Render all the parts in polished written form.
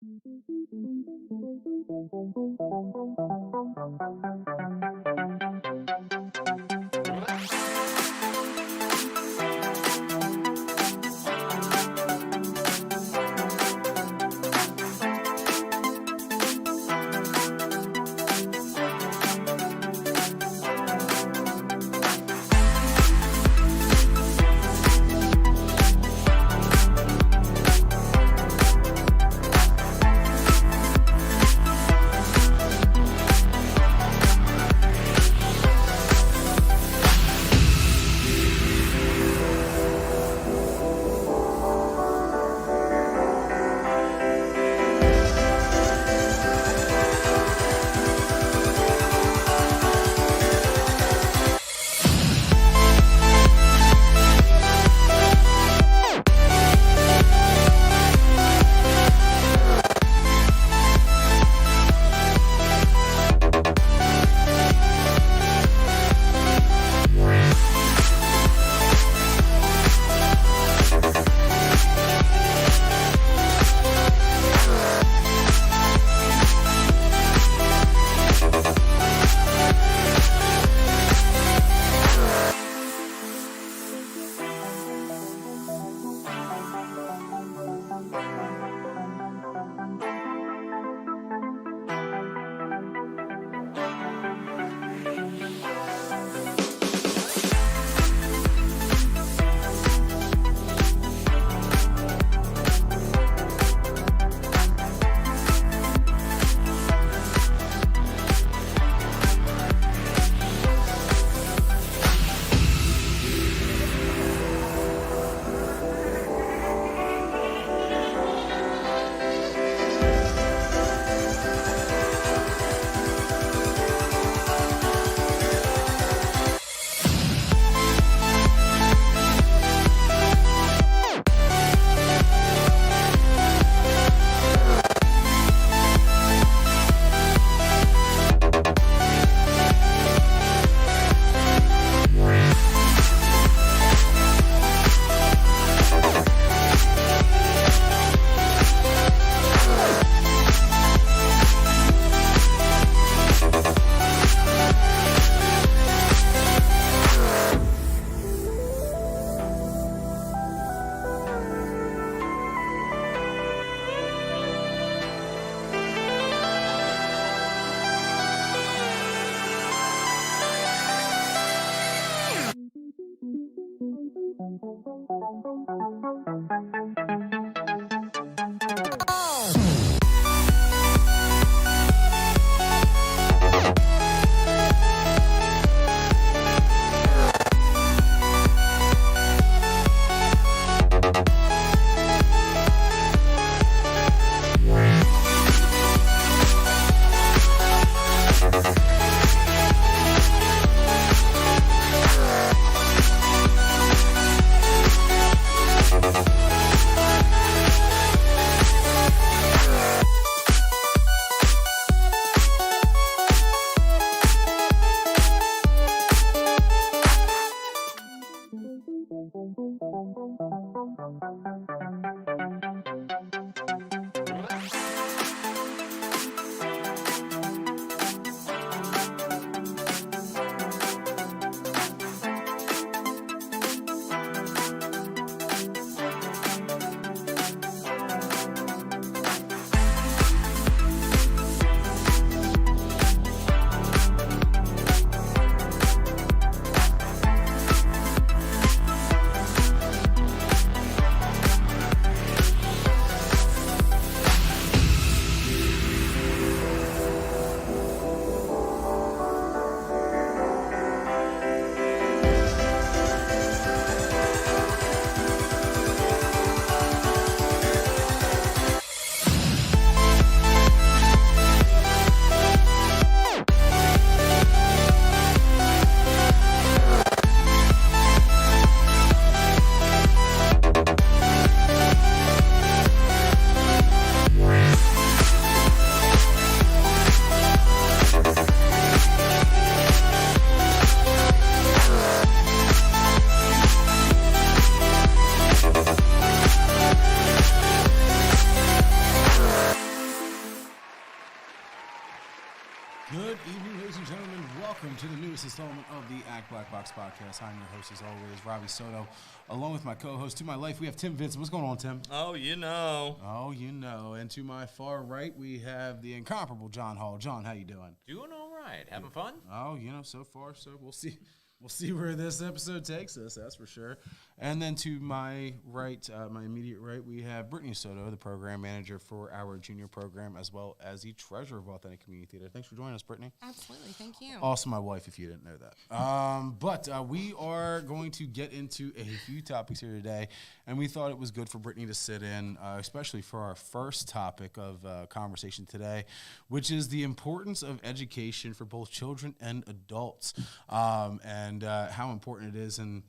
We'll be right back. this installment of the Act Black Box podcast. I'm your host, as always, Robbie Soto. Along with my co-host to my left, we have Tim Vincent. What's going on, Tim? Oh, you know. Oh, you know. And to my far right, we have the incomparable John Hall. John, how you doing? Doing all right. Having fun? Oh, you know, so far, so we'll see. We'll see where this episode takes us, that's for sure. And then to my right, my immediate right, we have Brittany Soto, the program manager for our junior program, as well as the treasurer of Authentic Community Theater. Thanks for joining us, Brittany. Absolutely. Thank you. Also my wife, if you didn't know that. But we are going to get into a few topics here today, and we thought it was good for Brittany to sit in, especially for our first topic of conversation today, which is the importance of education for both children and adults, and how important it is. And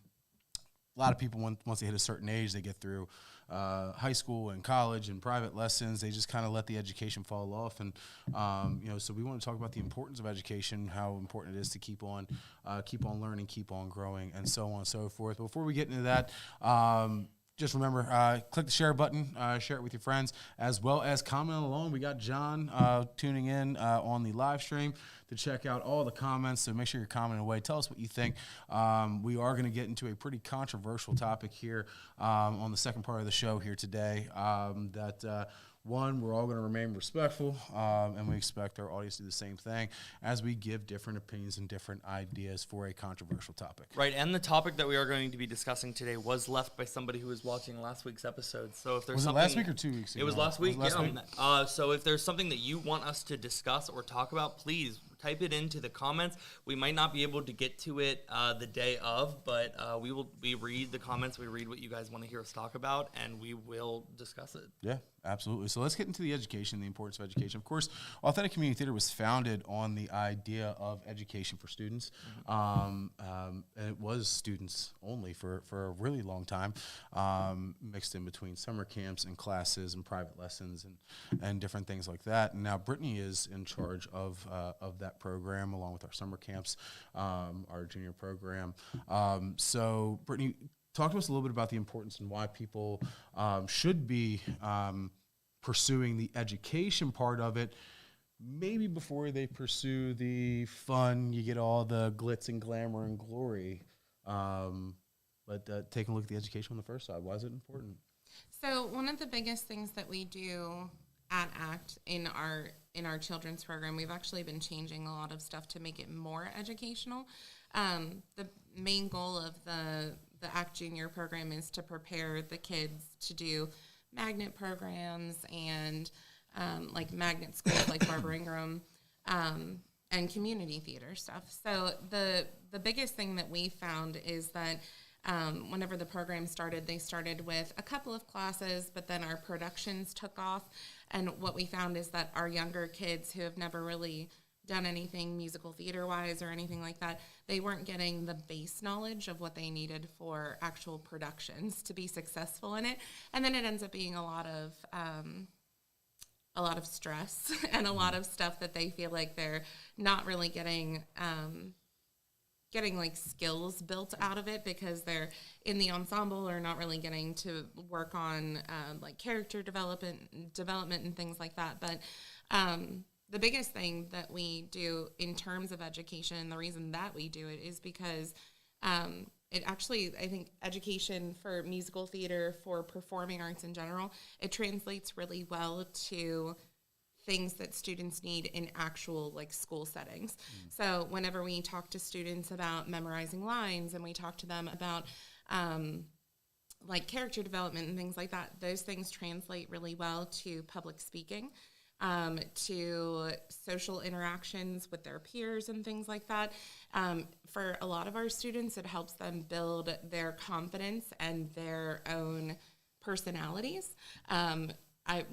a lot of people, once they hit a certain age, they get through high school and college and private lessons, they just kind of let the education fall off. And, so we want to talk about the importance of education, how important it is to keep on learning, keep on growing, and so on and so forth. Before we get into that, just remember, click the share button, share it with your friends, as well as comment along. We got John tuning in on the live stream to check out all the comments, so make sure you're commenting away. Tell us what you think. We are going to get into a pretty controversial topic here on the second part of the show here today. One, we're all going to remain respectful, and we expect our audience to do the same thing as we give different opinions and different ideas for a controversial topic. Right, and the topic that we are going to be discussing today was left by somebody who was watching last week's episode. So if there's was something, it last week or 2 weeks ago? It was last week. Last week? So if there's something that you want us to discuss or talk about, please type it into the comments. We might not be able to get to it the day of, but we read the comments, we read what you guys want to hear us talk about, and we will discuss it. Yeah, absolutely. So let's get into the education, the importance of education. Of course, Authentic Community Theater was founded on the idea of education for students, and it was students only for a really long time, mixed in between summer camps and classes and private lessons and different things like that. And now Brittany is in charge of that program, along with our summer camps, our junior program. So Brittany, talk to us a little bit about the importance and why people should be pursuing the education part of it, maybe before they pursue the fun, you get all the glitz and glamour and glory. But taking a look at the education on the first side, why is it important? So one of the biggest things that we do at ACT in our children's program, we've actually been changing a lot of stuff to make it more educational. The main goal of the ACT Junior program is to prepare the kids to do magnet programs and like magnet schools like Barbara Ingram and community theater stuff. So the biggest thing that we found is that whenever the program started, they started with a couple of classes, but then our productions took off. And what we found is that our younger kids who have never really done anything musical theater-wise or anything like that, they weren't getting the base knowledge of what they needed for actual productions to be successful in it. And then it ends up being a lot of stress and a lot of stuff that they feel like they're not really getting like skills built out of it because they're in the ensemble or not really getting to work on like character development and things like that. But the biggest thing that we do in terms of education, and the reason that we do it is because it actually, I think education for musical theater, for performing arts in general, it translates really well to things that students need in actual like school settings. So whenever we talk to students about memorizing lines and we talk to them about like character development and things like that, those things translate really well to public speaking, to social interactions with their peers and things like that. For a lot of our students, it helps them build their confidence and their own personalities.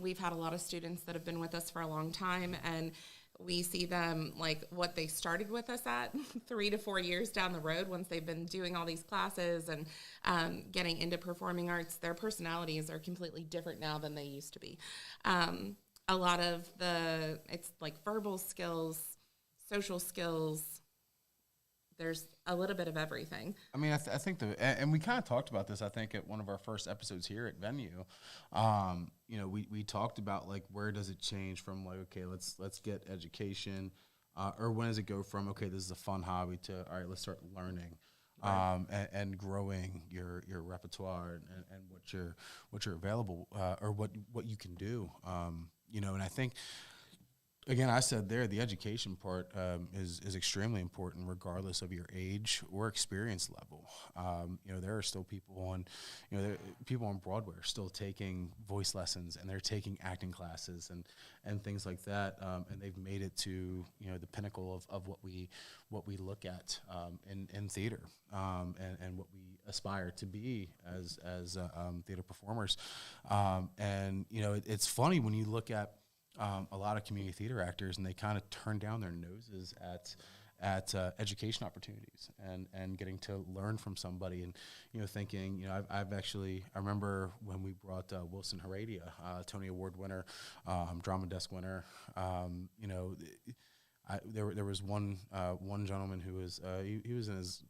We've had a lot of students that have been with us for a long time, and we see them like what they started with us at 3 to 4 years down the road. Once they've been doing all these classes and getting into performing arts, their personalities are completely different now than they used to be. A lot of it's like verbal skills, social skills. There's a little bit of everything. I mean, I think and we kind of talked about this, I think, at one of our first episodes here at Venue. We talked about, like, where does it change from, like, okay, let's get education Or when does it go from, okay, this is a fun hobby to, all right, let's start learning and growing your repertoire and what you're available or what you can do. And I think, again, I said there, the education part is extremely important regardless of your age or experience level. There are still people on Broadway are still taking voice lessons, and they're taking acting classes and things like that, and they've made it to the pinnacle of what we look at in theater and what we aspire to be as theater performers. It's funny when you look at a lot of community theater actors, and they kind of turn down their noses at education opportunities and getting to learn from somebody, and thinking, I remember when we brought Wilson Heredia, Tony Award winner, Drama Desk winner. There was one gentleman who was he was in his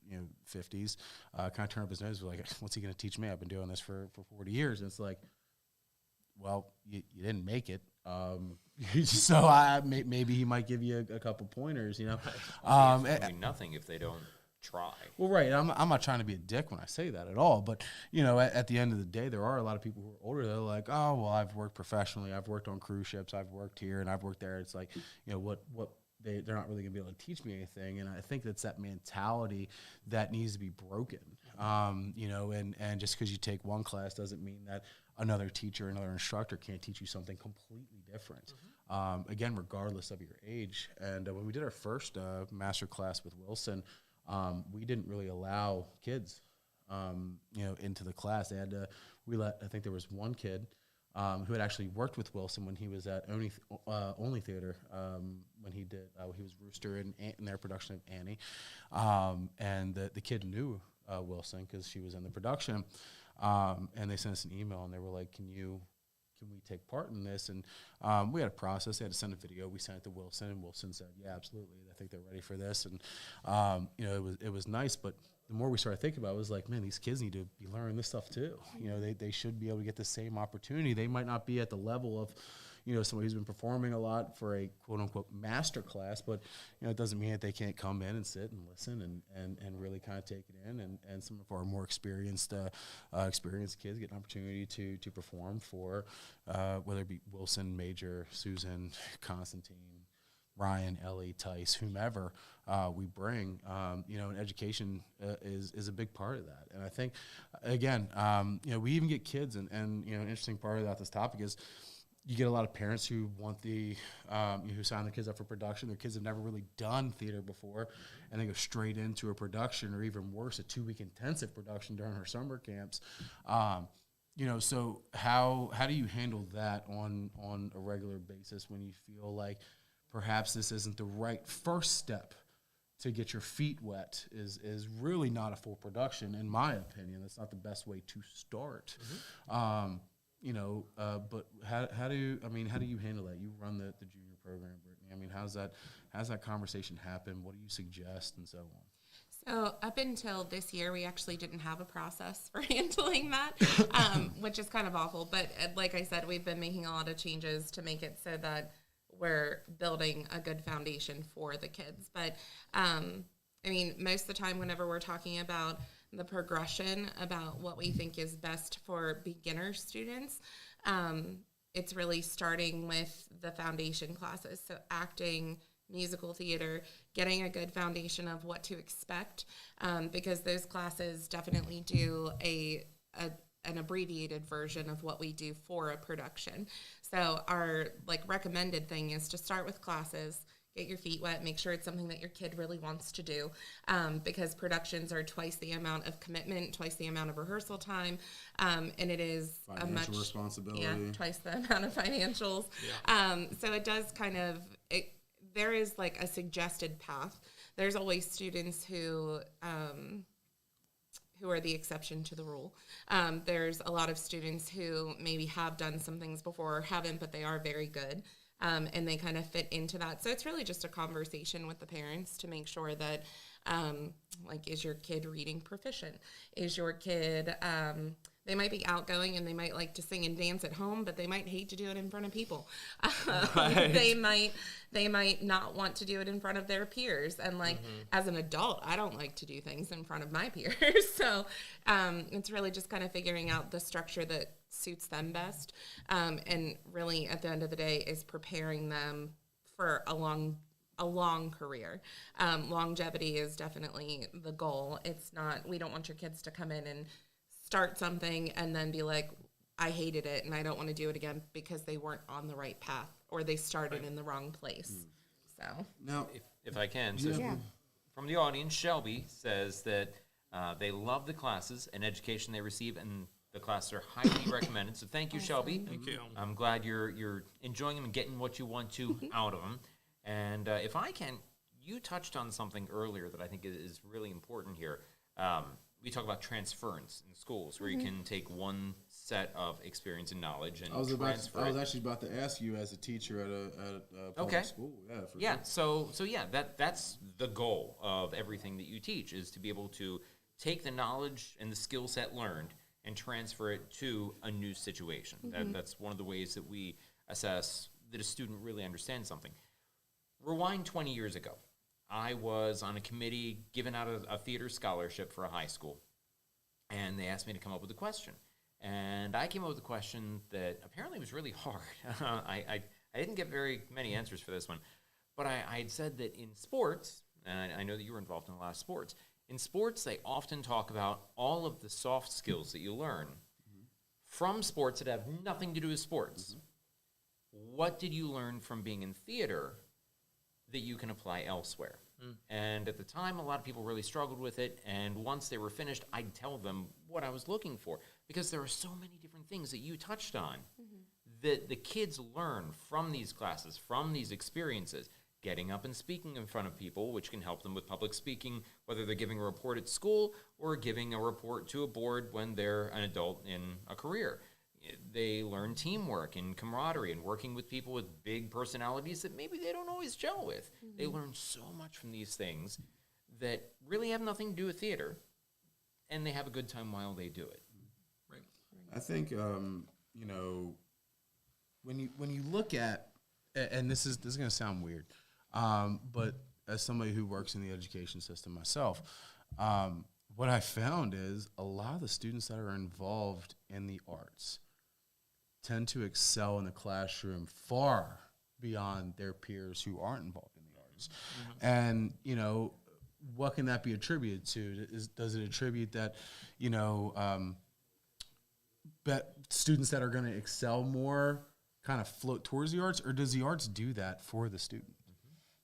50s, kind of turned up his nose, like, what's he going to teach me? I've been doing this for 40 years, and it's like, well, you didn't make it. So maybe he might give you a couple pointers, It's nothing if they don't try. Well, right. I'm not trying to be a dick when I say that at all, but at the end of the day, there are a lot of people who are older. They're like, oh, well, I've worked professionally. I've worked on cruise ships. I've worked here and I've worked there. It's like, what they're not really gonna be able to teach me anything. And I think that's that mentality that needs to be broken. And just because you take one class doesn't mean that another teacher, another instructor can't teach you something completely different. Again, regardless of your age. And when we did our first master class with Wilson, we didn't really allow kids, into the class. They had to. I think there was one kid who had actually worked with Wilson when he was at Only Theater, when he was Rooster in their production of Annie, and the kid knew Wilson because she was in the production, and they sent us an email and they were like, can we take part in this? And we had a process. They had to send a video. We sent it to Wilson, and Wilson said, yeah, absolutely. I think they're ready for this. And it was nice, but the more we started thinking about it, it was like, man, these kids need to be learning this stuff too. They should be able to get the same opportunity. They might not be at the level of somebody who's been performing a lot for a quote-unquote master class, but it doesn't mean that they can't come in and sit and listen and really kind of take it in. And some of our more experienced kids get an opportunity to perform for whether it be Wilson, Major, Susan, Constantine, Ryan, Ellie, Tice, whomever we bring. And education is a big part of that. And I think, again, we even get kids, and an interesting part about this topic is you get a lot of parents who want who sign their kids up for production. Their kids have never really done theater before, and they go straight into a production, or even worse, a 2-week intensive production during our summer camps. So how do you handle that on a regular basis when you feel like perhaps this isn't the right first step to get your feet wet? Is really not a full production, in my opinion. That's not the best way to start. But how do you handle that? You run the junior program, Brittany. I mean, how's that conversation happen? What do you suggest, and so on? So up until this year, we actually didn't have a process for handling that, which is kind of awful. But like I said, we've been making a lot of changes to make it so that we're building a good foundation for the kids. But most of the time, whenever we're talking about the progression, about what we think is best for beginner students, it's really starting with the foundation classes. So acting, musical theater, getting a good foundation of what to expect, because those classes definitely do an abbreviated version of what we do for a production. So our recommended thing is to start with classes, get your feet wet, make sure it's something that your kid really wants to do, because productions are twice the amount of commitment, twice the amount of rehearsal time, and it is financial responsibility. Yeah, twice the amount of financials. Yeah. So it does there is a suggested path. There's always students who are the exception to the rule. There's a lot of students who maybe have done some things before or haven't, but they are very good. And they kind of fit into that. So it's really just a conversation with the parents to make sure that, is your kid reading proficient? Is your kid They might be outgoing and they might like to sing and dance at home, but they might hate to do it in front of people. Right. They might not want to do it in front of their peers. And like as an adult, I don't like to do things in front of my peers. So it's really just kind of figuring out the structure that suits them best. And really at the end of the day is preparing them for a long career. Longevity is definitely the goal. It's not, we don't want your kids to come in and start something and then be like, I hated it and I don't want to do it again because they weren't on the right path or they started in the wrong place. So Now, If I can, so from the audience, Shelby says that they love the classes and education they receive, and the classes are highly recommended. So thank you, Shelby. Thank you. I'm glad you're enjoying them and getting what you want to out of them. And if I can, you touched on something earlier that I think is really important here. We talk about transference in schools, where you can take one set of experience and knowledge and transfer I was it. actually about to ask you as a teacher at a public Okay. school. Yeah, for Yeah, sure. so yeah, that's the goal of everything that you teach, is to be able to take the knowledge and the skill set learned and transfer it to a new situation. That's one of the ways that we assess that a student really understands something. Rewind 20 years ago. I was on a committee giving out a theater scholarship for a high school, and they asked me to come up with a question. And I came up with a question that apparently was really hard. I didn't get very many answers for this one, but I had said that in sports, and I know that you were involved in a lot of sports, in sports they often talk about all of the soft skills that you learn from sports that have nothing to do with sports. What did you learn from being in theater that you can apply elsewhere? And at the time, a lot of people really struggled with it, and once they were finished, I'd tell them what I was looking for, because there are so many different things that you touched on that the kids learn from these classes, from these experiences, getting up and speaking in front of people, which can help them with public speaking, whether they're giving a report at school or giving a report to a board when they're an adult in a career. They learn teamwork and camaraderie and working with people with big personalities that maybe they don't always gel with. They learn so much from these things that really have nothing to do with theater, and they have a good time while they do it. Right. I think you know, when you look at, and this is going to sound weird, but as somebody who works in the education system myself, what I found is a lot of the students that are involved in the arts tend to excel in the classroom far beyond their peers who aren't involved in the arts. And, you know, what can that be attributed to? Does it attribute that, you know, students that are going to excel more kind of float towards the arts, or does the arts do that for the student?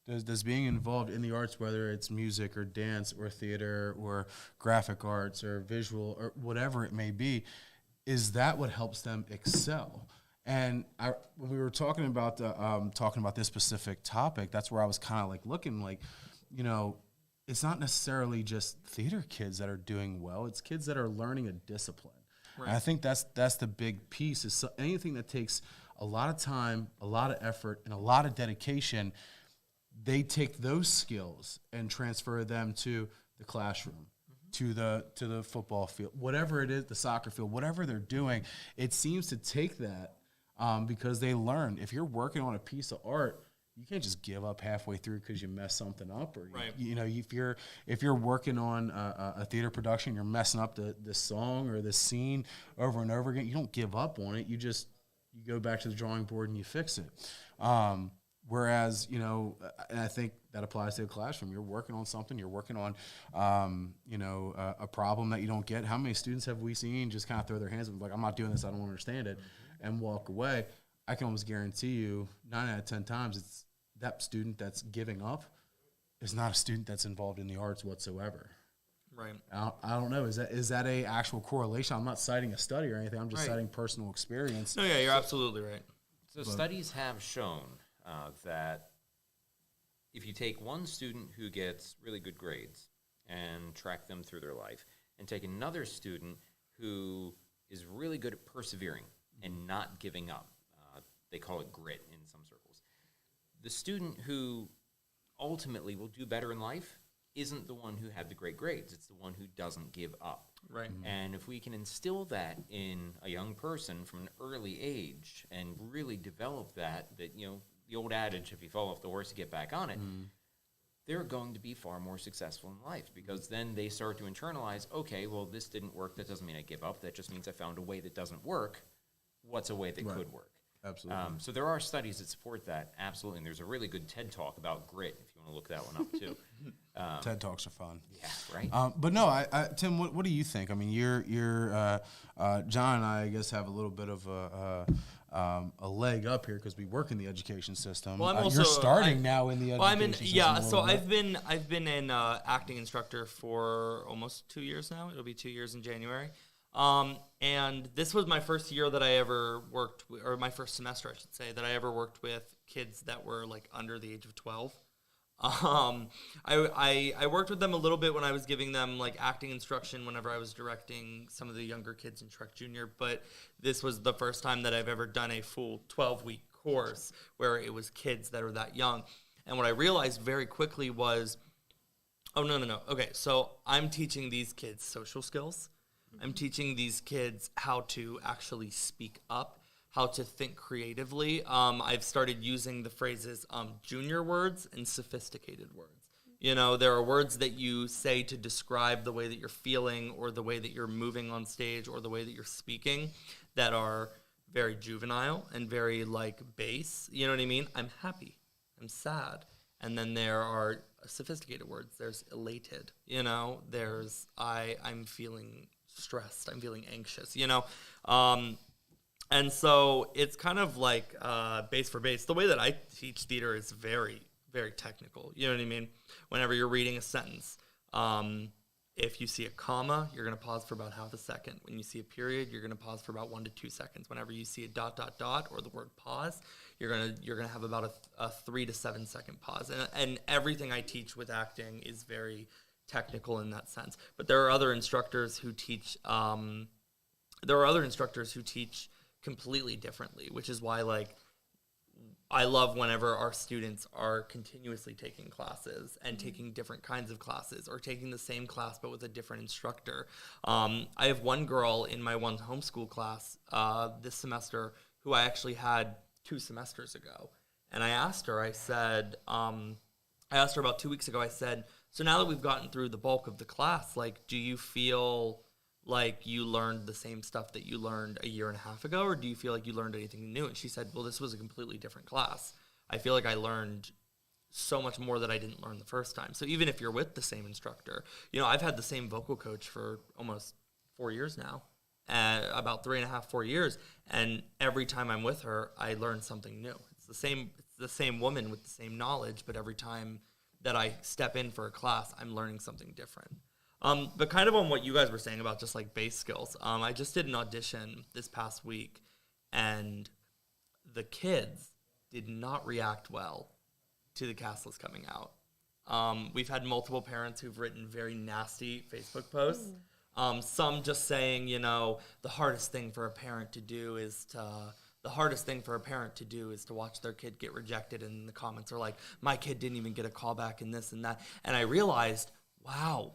Does being involved in the arts, whether it's music or dance or theater or graphic arts or visual or whatever it may be, is that what helps them excel? And when we were talking about this specific topic, that's where I was kind of like looking like, you know, it's not necessarily just theater kids that are doing well. It's kids that are learning a discipline. Right. And I think that's the big piece, is anything that takes a lot of time, a lot of effort, and a lot of dedication. They take those skills and transfer them to the classroom, to the football field, whatever it is, the soccer field, whatever they're doing. It seems to take that because they learn. If you're working on a piece of art, you can't just give up halfway through because you mess something up, or you know, if you're working on a theater production, you're messing up the song or the scene over and over again. You don't give up on it. You go back to the drawing board and you fix it. Whereas, you know, and I think that applies to the classroom. You're working on something. You're working on, you know, a problem that you don't get. How many students have we seen just kind of throw their hands up and be like, I'm not doing this, I don't understand it, and walk away? I can almost guarantee you 9 out of 10 times it's that student that's giving up is not a student that's involved in the arts whatsoever. Right. I don't know. Is that a actual correlation? I'm not citing a study or anything. I'm just citing personal experience. No, yeah, you're absolutely right. So studies have shown that if you take one student who gets really good grades and track them through their life, and take another student who is really good at persevering and not giving up, they call it grit in some circles, the student who ultimately will do better in life isn't the one who had the great grades. It's the one who doesn't give up. Right. And if we can instill that in a young person from an early age and really develop that, the old adage, if you fall off the horse, you get back on it, they're going to be far more successful in life, because then they start to internalize, okay, well, this didn't work. That doesn't mean I give up. That just means I found a way that doesn't work. What's a way that could work? Absolutely. So there are studies that support that, absolutely. And there's a really good TED Talk about grit, if you want to look that one up, too. TED Talks are fun. Yeah, right? But no, Tim, what do you think? I mean, you're John and I guess, have a little bit of a leg up here because we work in the education system. Well, I'm you're also, starting now in the education I'm in, system. yeah. a So little bit. I've been an acting instructor for almost 2 years now. It'll be 2 years in January. And this was my first year that I ever worked, or my first semester, I should say, that I ever worked with kids that were like under the age of 12. I worked with them a little bit when I was giving them like acting instruction whenever I was directing some of the younger kids in Shrek Junior, but this was the first time that I've ever done a full 12-week course where it was kids that are that young. And what I realized very quickly was, oh, no. Okay, so I'm teaching these kids social skills. I'm teaching these kids how to actually speak up, how to think creatively. I've started using the phrases junior words and sophisticated words. You know, there are words that you say to describe the way that you're feeling or the way that you're moving on stage or the way that you're speaking that are very juvenile and very like base. You know what I mean? I'm happy. I'm sad. And then there are sophisticated words. There's elated. You know, there's I'm feeling stressed. I'm feeling anxious. You know, and so it's kind of like base for base. The way that I teach theater is very, very technical. You know what I mean? Whenever you're reading a sentence, if you see a comma, you're going to pause for about half a second. When you see a period, you're going to pause for about 1 to 2 seconds. Whenever you see a ... or the word pause, you're gonna have about a 3 to 7 second pause. And everything I teach with acting is very technical in that sense. But there are other instructors who teach. Completely differently, which is why like I love whenever our students are continuously taking classes and taking different kinds of classes or taking the same class but with a different instructor. I have one girl in my one homeschool class this semester who I actually had 2 semesters ago, and I asked her about 2 weeks ago. I said, so now that we've gotten through the bulk of the class, like, do you feel like you learned the same stuff that you learned a year and a half ago, or do you feel like you learned anything new? And she said, well, this was a completely different class. I feel like I learned so much more that I didn't learn the first time. So even if you're with the same instructor, you know, I've had the same vocal coach for almost 4 years now, about 3.5, 4 years. And every time I'm with her, I learn something new. It's the same woman with the same knowledge, but every time that I step in for a class, I'm learning something different. But kind of on what you guys were saying about just like base skills, I just did an audition this past week, and the kids did not react well to the cast list coming out. We've had multiple parents who've written very nasty Facebook posts. Some just saying, you know, the hardest thing for a parent to do is to watch their kid get rejected, and the comments are like, my kid didn't even get a call back and this and that. And I realized, wow,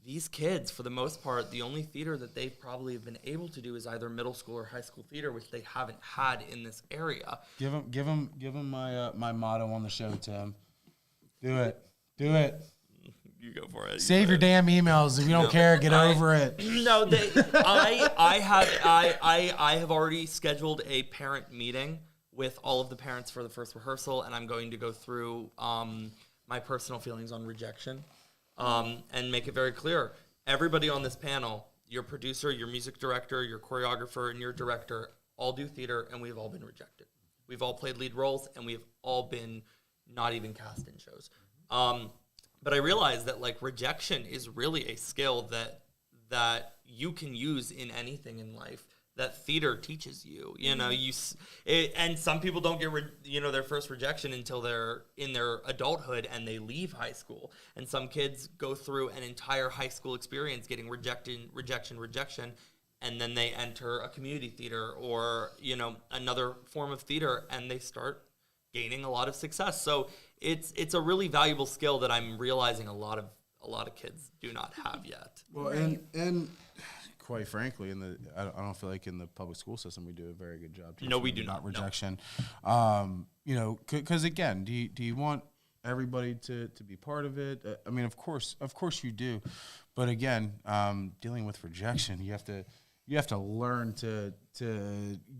these kids, for the most part, the only theater that they probably have been able to do is either middle school or high school theater, which they haven't had in this area. Give him my motto on the show, Tim. Do it. You go for it. Save your damn emails. If you don't care, get over it. No, I have already scheduled a parent meeting with all of the parents for the first rehearsal, and I'm going to go through my personal feelings on rejection. And make it very clear. Everybody on this panel, your producer, your music director, your choreographer, and your director all do theater, and we've all been rejected. We've all played lead roles, and we've all been not even cast in shows. But I realized that like rejection is really a skill that you can use in anything in life. That theater teaches you, you know, and some people don't get, their first rejection until they're in their adulthood and they leave high school. And some kids go through an entire high school experience getting rejection, and then they enter a community theater or, you know, another form of theater, and they start gaining a lot of success. So it's a really valuable skill that I'm realizing a lot a lot of kids do not have yet. Well, Right. and quite frankly, I don't feel like in the public school system we do a very good job. No, we teaching do about not, no. rejection. Because again, do you want everybody to be part of it? I mean, of course you do, but again, dealing with rejection, you have to learn to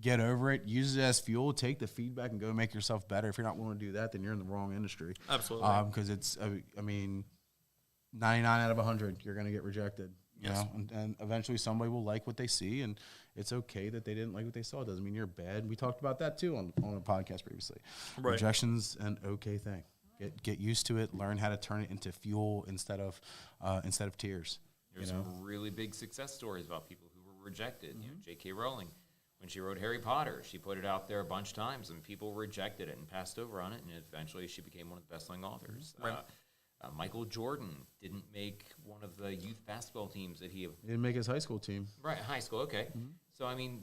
get over it. Use it as fuel. Take the feedback and go make yourself better. If you're not willing to do that, then you're in the wrong industry. Absolutely. Because it's, I mean, 99 out of 100, you're going to get rejected. You Yes. know, and eventually somebody will like what they see, and it's okay that they didn't like what they saw. It doesn't mean you're bad. We talked about that too on a podcast previously. Right. Rejection's an okay thing. Get used to it. Learn how to turn it into fuel instead of tears. There's you know? some really big success stories about people who were rejected. You know, J.K. Rowling, when she wrote Harry Potter, she put it out there a bunch of times, and people rejected it and passed over on it, and eventually she became one of the best-selling authors. Right. Michael Jordan didn't make one of the youth basketball teams that he He didn't make his high school team. right high school. Okay, so I mean,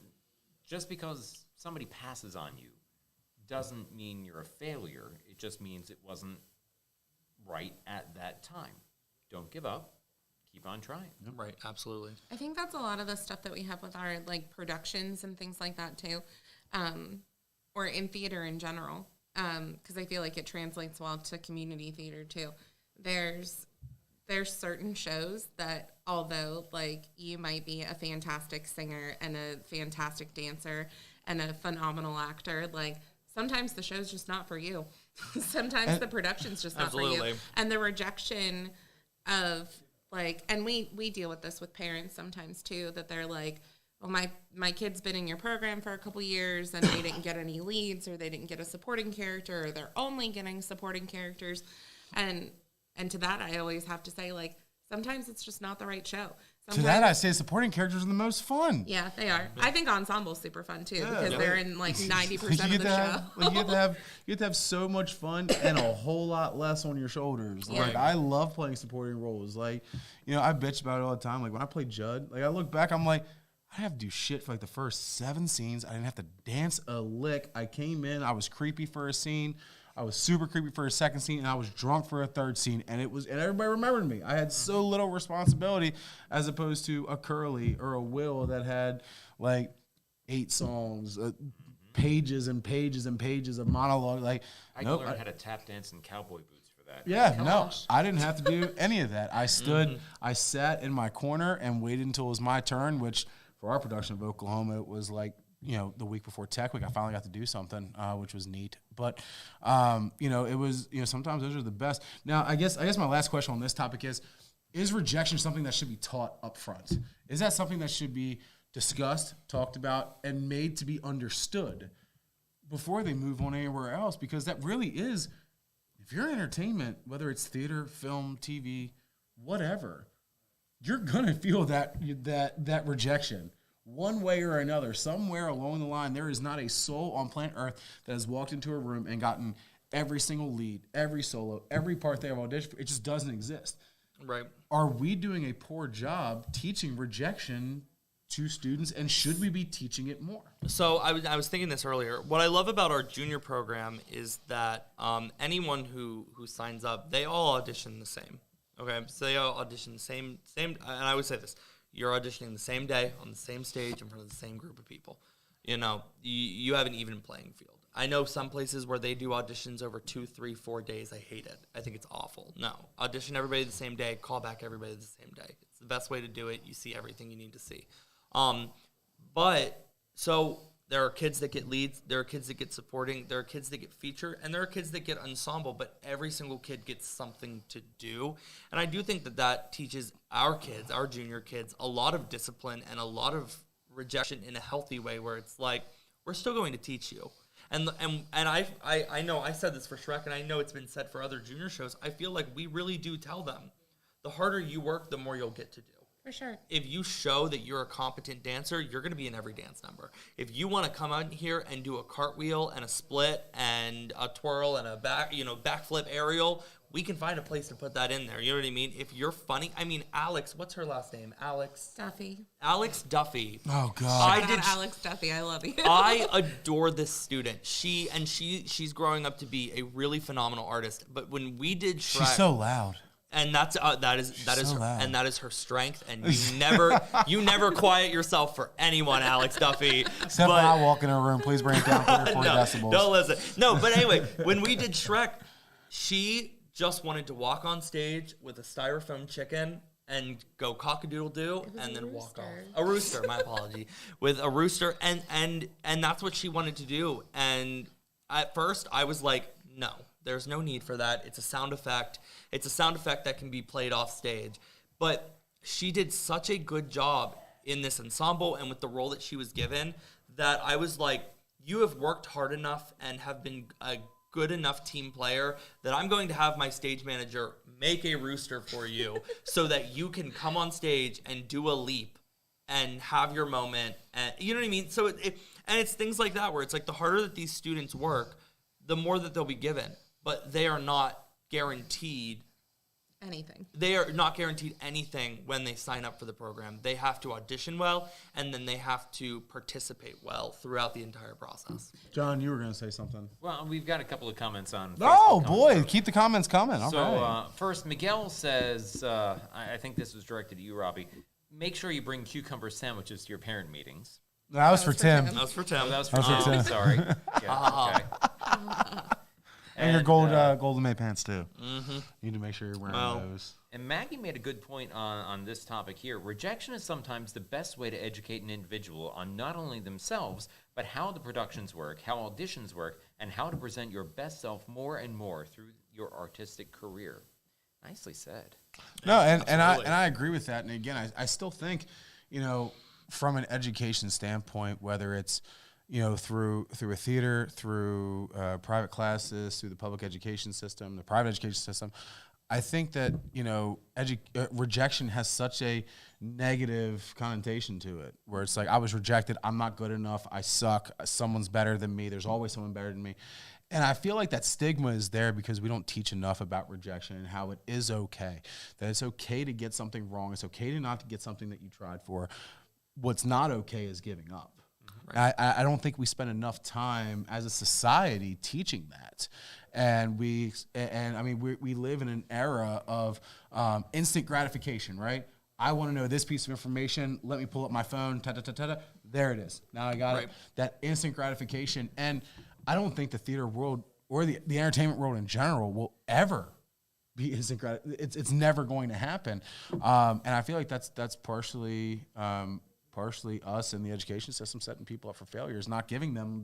just because somebody passes on you doesn't mean you're a failure. It just means it wasn't right at that time. Don't give up. Keep on trying. Right, absolutely. I think that's a lot of the stuff that we have with our like productions and things like that too, or in theater in general. Because I feel like it translates well to community theater too. There's certain shows that although like you might be a fantastic singer and a fantastic dancer and a phenomenal actor, like sometimes the show's just not for you. Sometimes the production's just not for Absolutely. you. And the rejection of like, and we deal with this with parents sometimes too, that they're like, well, my kid's been in your program for a couple years and they didn't get any leads or they didn't get a supporting character or they're only getting supporting characters. And to that, I always have to say, like, sometimes it's just not the right show. To that, I say supporting characters are the most fun. Yeah, they are. I think ensemble's super fun too because Yeah. they're in like 90% You of get the to show. have, like, you get to have so much fun and a whole lot less on your shoulders. Yeah. Like I love playing supporting roles. Like, I bitch about it all the time. Like when I played Judd, like I look back, I'm like, I didn't have to do shit for like the first 7 scenes. I didn't have to dance a lick. I came in, I was creepy for a scene. I was super creepy for a second scene, and I was drunk for a third scene, and everybody remembered me. I had so little responsibility, as opposed to a Curly or a Will that had like 8 songs, pages and pages and pages of monologue. Like, I nope, learned how to tap dance in cowboy boots for that. yeah, no, Gosh. I didn't have to do any of that. I stood, I sat in my corner and waited until it was my turn, which for our production of Oklahoma, it was like, the week before Tech Week, I finally got to do something, which was neat. But, it was, sometimes those are the best. Now, I guess my last question on this topic is rejection something that should be taught up front? Is that something that should be discussed, talked about, and made to be understood before they move on anywhere else? Because that really is, if you're in entertainment, whether it's theater, film, TV, whatever, you're going to feel that rejection. One way or another, somewhere along the line, there is not a soul on planet Earth that has walked into a room and gotten every single lead, every solo, every part they have auditioned for. It just doesn't exist. Right. Are we doing a poor job teaching rejection to students, and should we be teaching it more? So I was thinking this earlier. What I love about our junior program is that anyone who signs up, they all audition the same. Okay, so they all audition the same, and I would say this. You're auditioning the same day on the same stage in front of the same group of people. You have an even playing field. I know some places where they do auditions over 2, 3, 4 days. I hate it. I think it's awful. No, audition everybody the same day, call back everybody the same day. It's the best way to do it. You see everything you need to see. But so there are kids that get leads, there are kids that get supporting, there are kids that get feature, and there are kids that get ensemble, but every single kid gets something to do. And I do think that teaches our kids, our junior kids, a lot of discipline and a lot of rejection in a healthy way, where it's like, we're still going to teach you. And I know I said this for Shrek, and I know it's been said for other junior shows. I feel like we really do tell them, the harder you work, the more you'll get to do. For sure. If you show that you're a competent dancer, you're going to be in every dance number. If you want to come out here and do a cartwheel and a split and a twirl and a backflip aerial, we can find a place to put that in there. You know what I mean? If you're funny, Alex, what's her last name? Alex Duffy. Oh God! Alex Duffy, I love you. I adore this student. She's growing up to be a really phenomenal artist. But when we did Shrek, She's so loud. And that is so her, loud. and that is her strength. And you never quiet yourself for anyone, Alex Duffy. Except when I walk in a room, please bring it down 3 or 4 decibels. Don't listen. No, but anyway, when we did Shrek, she just wanted to walk on stage with a styrofoam chicken and go cock-a-doodle-doo and then walk off. A rooster, my apology. With a rooster, and that's what she wanted to do. And at first, I was like, no. There's no need for that. It's a sound effect. It's a sound effect that can be played off stage. But she did such a good job in this ensemble and with the role that she was given that I was like, you have worked hard enough and have been a good enough team player that I'm going to have my stage manager make a rooster for you so that you can come on stage and do a leap and have your moment. And you know what I mean? So and it's things like that where it's like the harder that these students work, the more that they'll be given. But they are not guaranteed anything. They are not guaranteed anything when they sign up for the program. They have to audition well, and then they have to participate well throughout the entire process. John, you were going to say something. Well, we've got a couple of comments on Oh, Facebook boy. comments. Keep the comments coming. All So right. first, Miguel says, I think this was directed to you, Robbie. Make sure you bring cucumber sandwiches to your parent meetings. That was for Tim. That was for Tim. Oh, that was for That was for Tim. Tim. Sorry. Yeah, okay. And your golden May pants, too. Mm-hmm. You need to make sure you're wearing Well, those. And Maggie made a good point on this topic here. Rejection is sometimes the best way to educate an individual on not only themselves, but how the productions work, how auditions work, and how to present your best self more and more through your artistic career. Nicely said. No, and Absolutely. I agree with that. And again, I still think, from an education standpoint, whether it's through a theater, through private classes, through the public education system, the private education system, I think that rejection has such a negative connotation to it, where it's like, I was rejected, I'm not good enough, I suck, someone's better than me, there's always someone better than me. And I feel like that stigma is there because we don't teach enough about rejection and how it is okay, that it's okay to get something wrong, it's okay to not to get something that you tried for. What's not okay is giving up. Right. I don't think we spend enough time as a society teaching that. And we live in an era of instant gratification, right? I want to know this piece of information. Let me pull up my phone. There it is. Now I got it. That instant gratification. And I don't think the theater world or the entertainment world in general will ever be instant gratification. It's never going to happen. And I feel like that's partially us in the education system setting people up for failure, is not giving them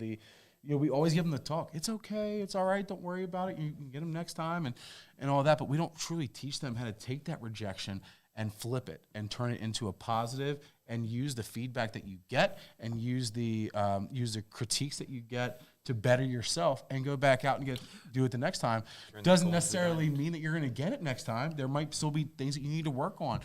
we always give them the talk. It's okay. It's all right. Don't worry about it. You can get them next time and all that. But we don't truly teach them how to take that rejection and flip it and turn it into a positive and use the feedback that you get and use the critiques that you get to better yourself and go back out and do it the next time. Doesn't necessarily mean that you're going to get it next time. There might still be things that you need to work on.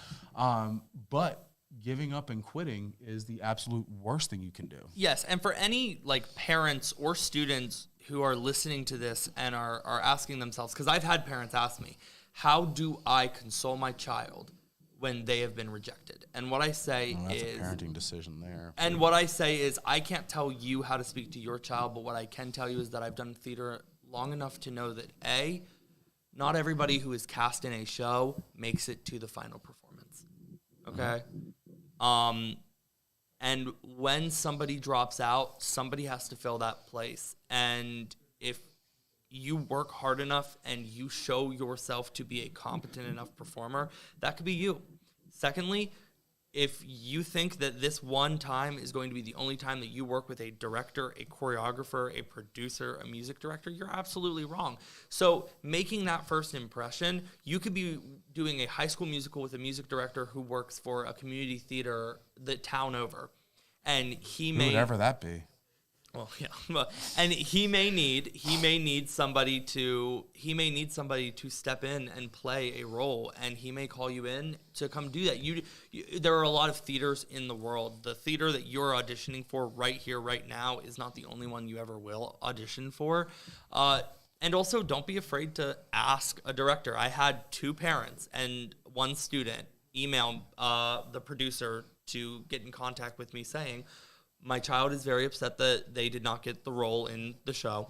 But giving up and quitting is the absolute worst thing you can do. Yes, and for any parents or students who are listening to this and are asking themselves, because I've had parents ask me, how do I console my child when they have been rejected? And what I say That's is a parenting decision there. And what I say is, I can't tell you how to speak to your child, but what I can tell you is that I've done theater long enough to know that not everybody who is cast in a show makes it to the final performance. Okay? And when somebody drops out, somebody has to fill that place. And if you work hard enough and you show yourself to be a competent enough performer, that could be you. Secondly, if you think that this one time is going to be the only time that you work with a director, a choreographer, a producer, a music director, you're absolutely wrong. So making that first impression, you could be doing a high school musical with a music director who works for a community theater the town over. And he may... Whatever that be. Well, yeah, and he may need somebody to step in and play a role, and he may call you in to come do that. There are a lot of theaters in the world. The theater that you're auditioning for right here, right now, is not the only one you ever will audition for. And also, don't be afraid to ask a director. I had 2 parents and 1 student email the producer to get in contact with me saying, my child is very upset that they did not get the role in the show.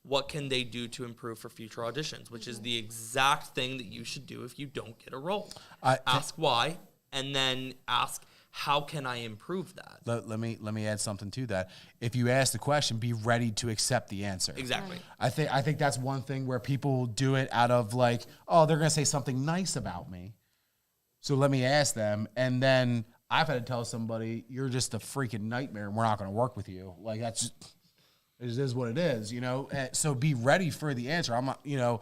what can they do to improve for future auditions, which is the exact thing that you should do if you don't get a role. Ask why, and then ask, how can I improve that? Let me add something to that. If you ask the question, be ready to accept the answer. Exactly. I think that's one thing where people do it out of like, oh, they're going to say something nice about me, so let me ask them. And then I've had to tell somebody, you're just a freaking nightmare, and we're not going to work with you. Like, that's just, it is what it is, you know. And so be ready for the answer. I'm not, you know,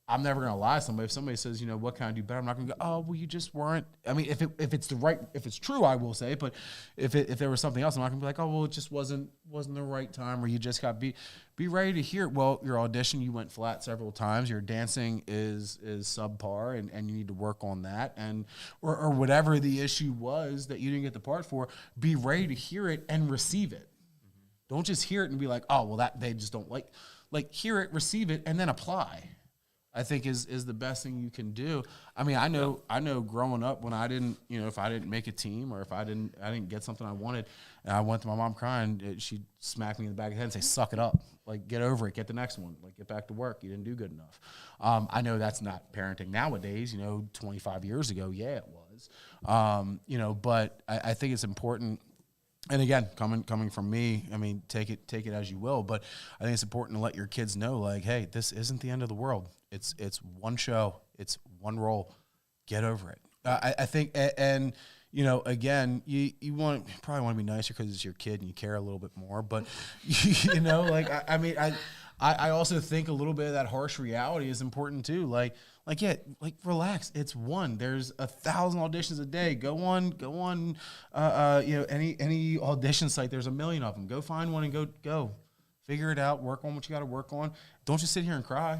I'm never gonna lie to somebody. If somebody says, you know, what can I do better, I'm not gonna go, oh, well, you just weren't. I mean, if it's true, I will say. But if there was something else, I'm not gonna be like, oh, well, it just wasn't the right time, or you just got be ready to hear. Well, your audition, you went flat several times. Your dancing is subpar, and you need to work on that, and or whatever the issue was that you didn't get the part for. Be ready to hear it and receive it. Mm-hmm. Don't just hear it and be like, oh, well, that they just don't like. Like, hear it, receive it, and then apply. I think is the best thing you can do. I mean, I know growing up when I didn't, you know, if I didn't make a team or if I didn't get something I wanted, and I went to my mom crying, she'd smack me in the back of the head and say, suck it up. Like, get over it. Get the next one. Like, get back to work. You didn't do good enough. I know that's not parenting nowadays, you know, 25 years ago. Yeah, it was. You know, but I think it's important. And again, coming from me, I mean, take it as you will. But I think it's important to let your kids know, like, hey, this isn't the end of the world. It's one show. It's one role. Get over it. I think, and you know, again, you probably want to be nicer because it's your kid and you care a little bit more. But you know, like I mean, I also think a little bit of that harsh reality is important too. Like yeah, like relax. It's one. There's 1,000 auditions a day. Go on. You know, any audition site. There's 1 million of them. Go find one and go. Figure it out. Work on what you got to work on. Don't just sit here and cry.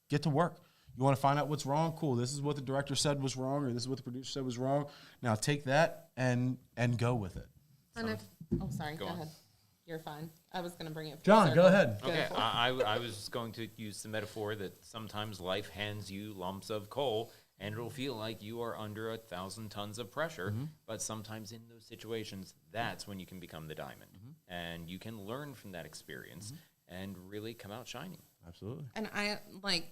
Get to work. You want to find out what's wrong? Cool. This is what the director said was wrong, or this is what the producer said was wrong. Now take that and go with it. And sorry, go ahead. You're fine. I was going to bring it. John, go ahead. Okay, I was going to use the metaphor that sometimes life hands you lumps of coal, and it'll feel like you are under 1,000 tons of pressure. Mm-hmm. But sometimes in those situations, that's when you can become the diamond, and you can learn from that experience and really come out shining. Absolutely. And I like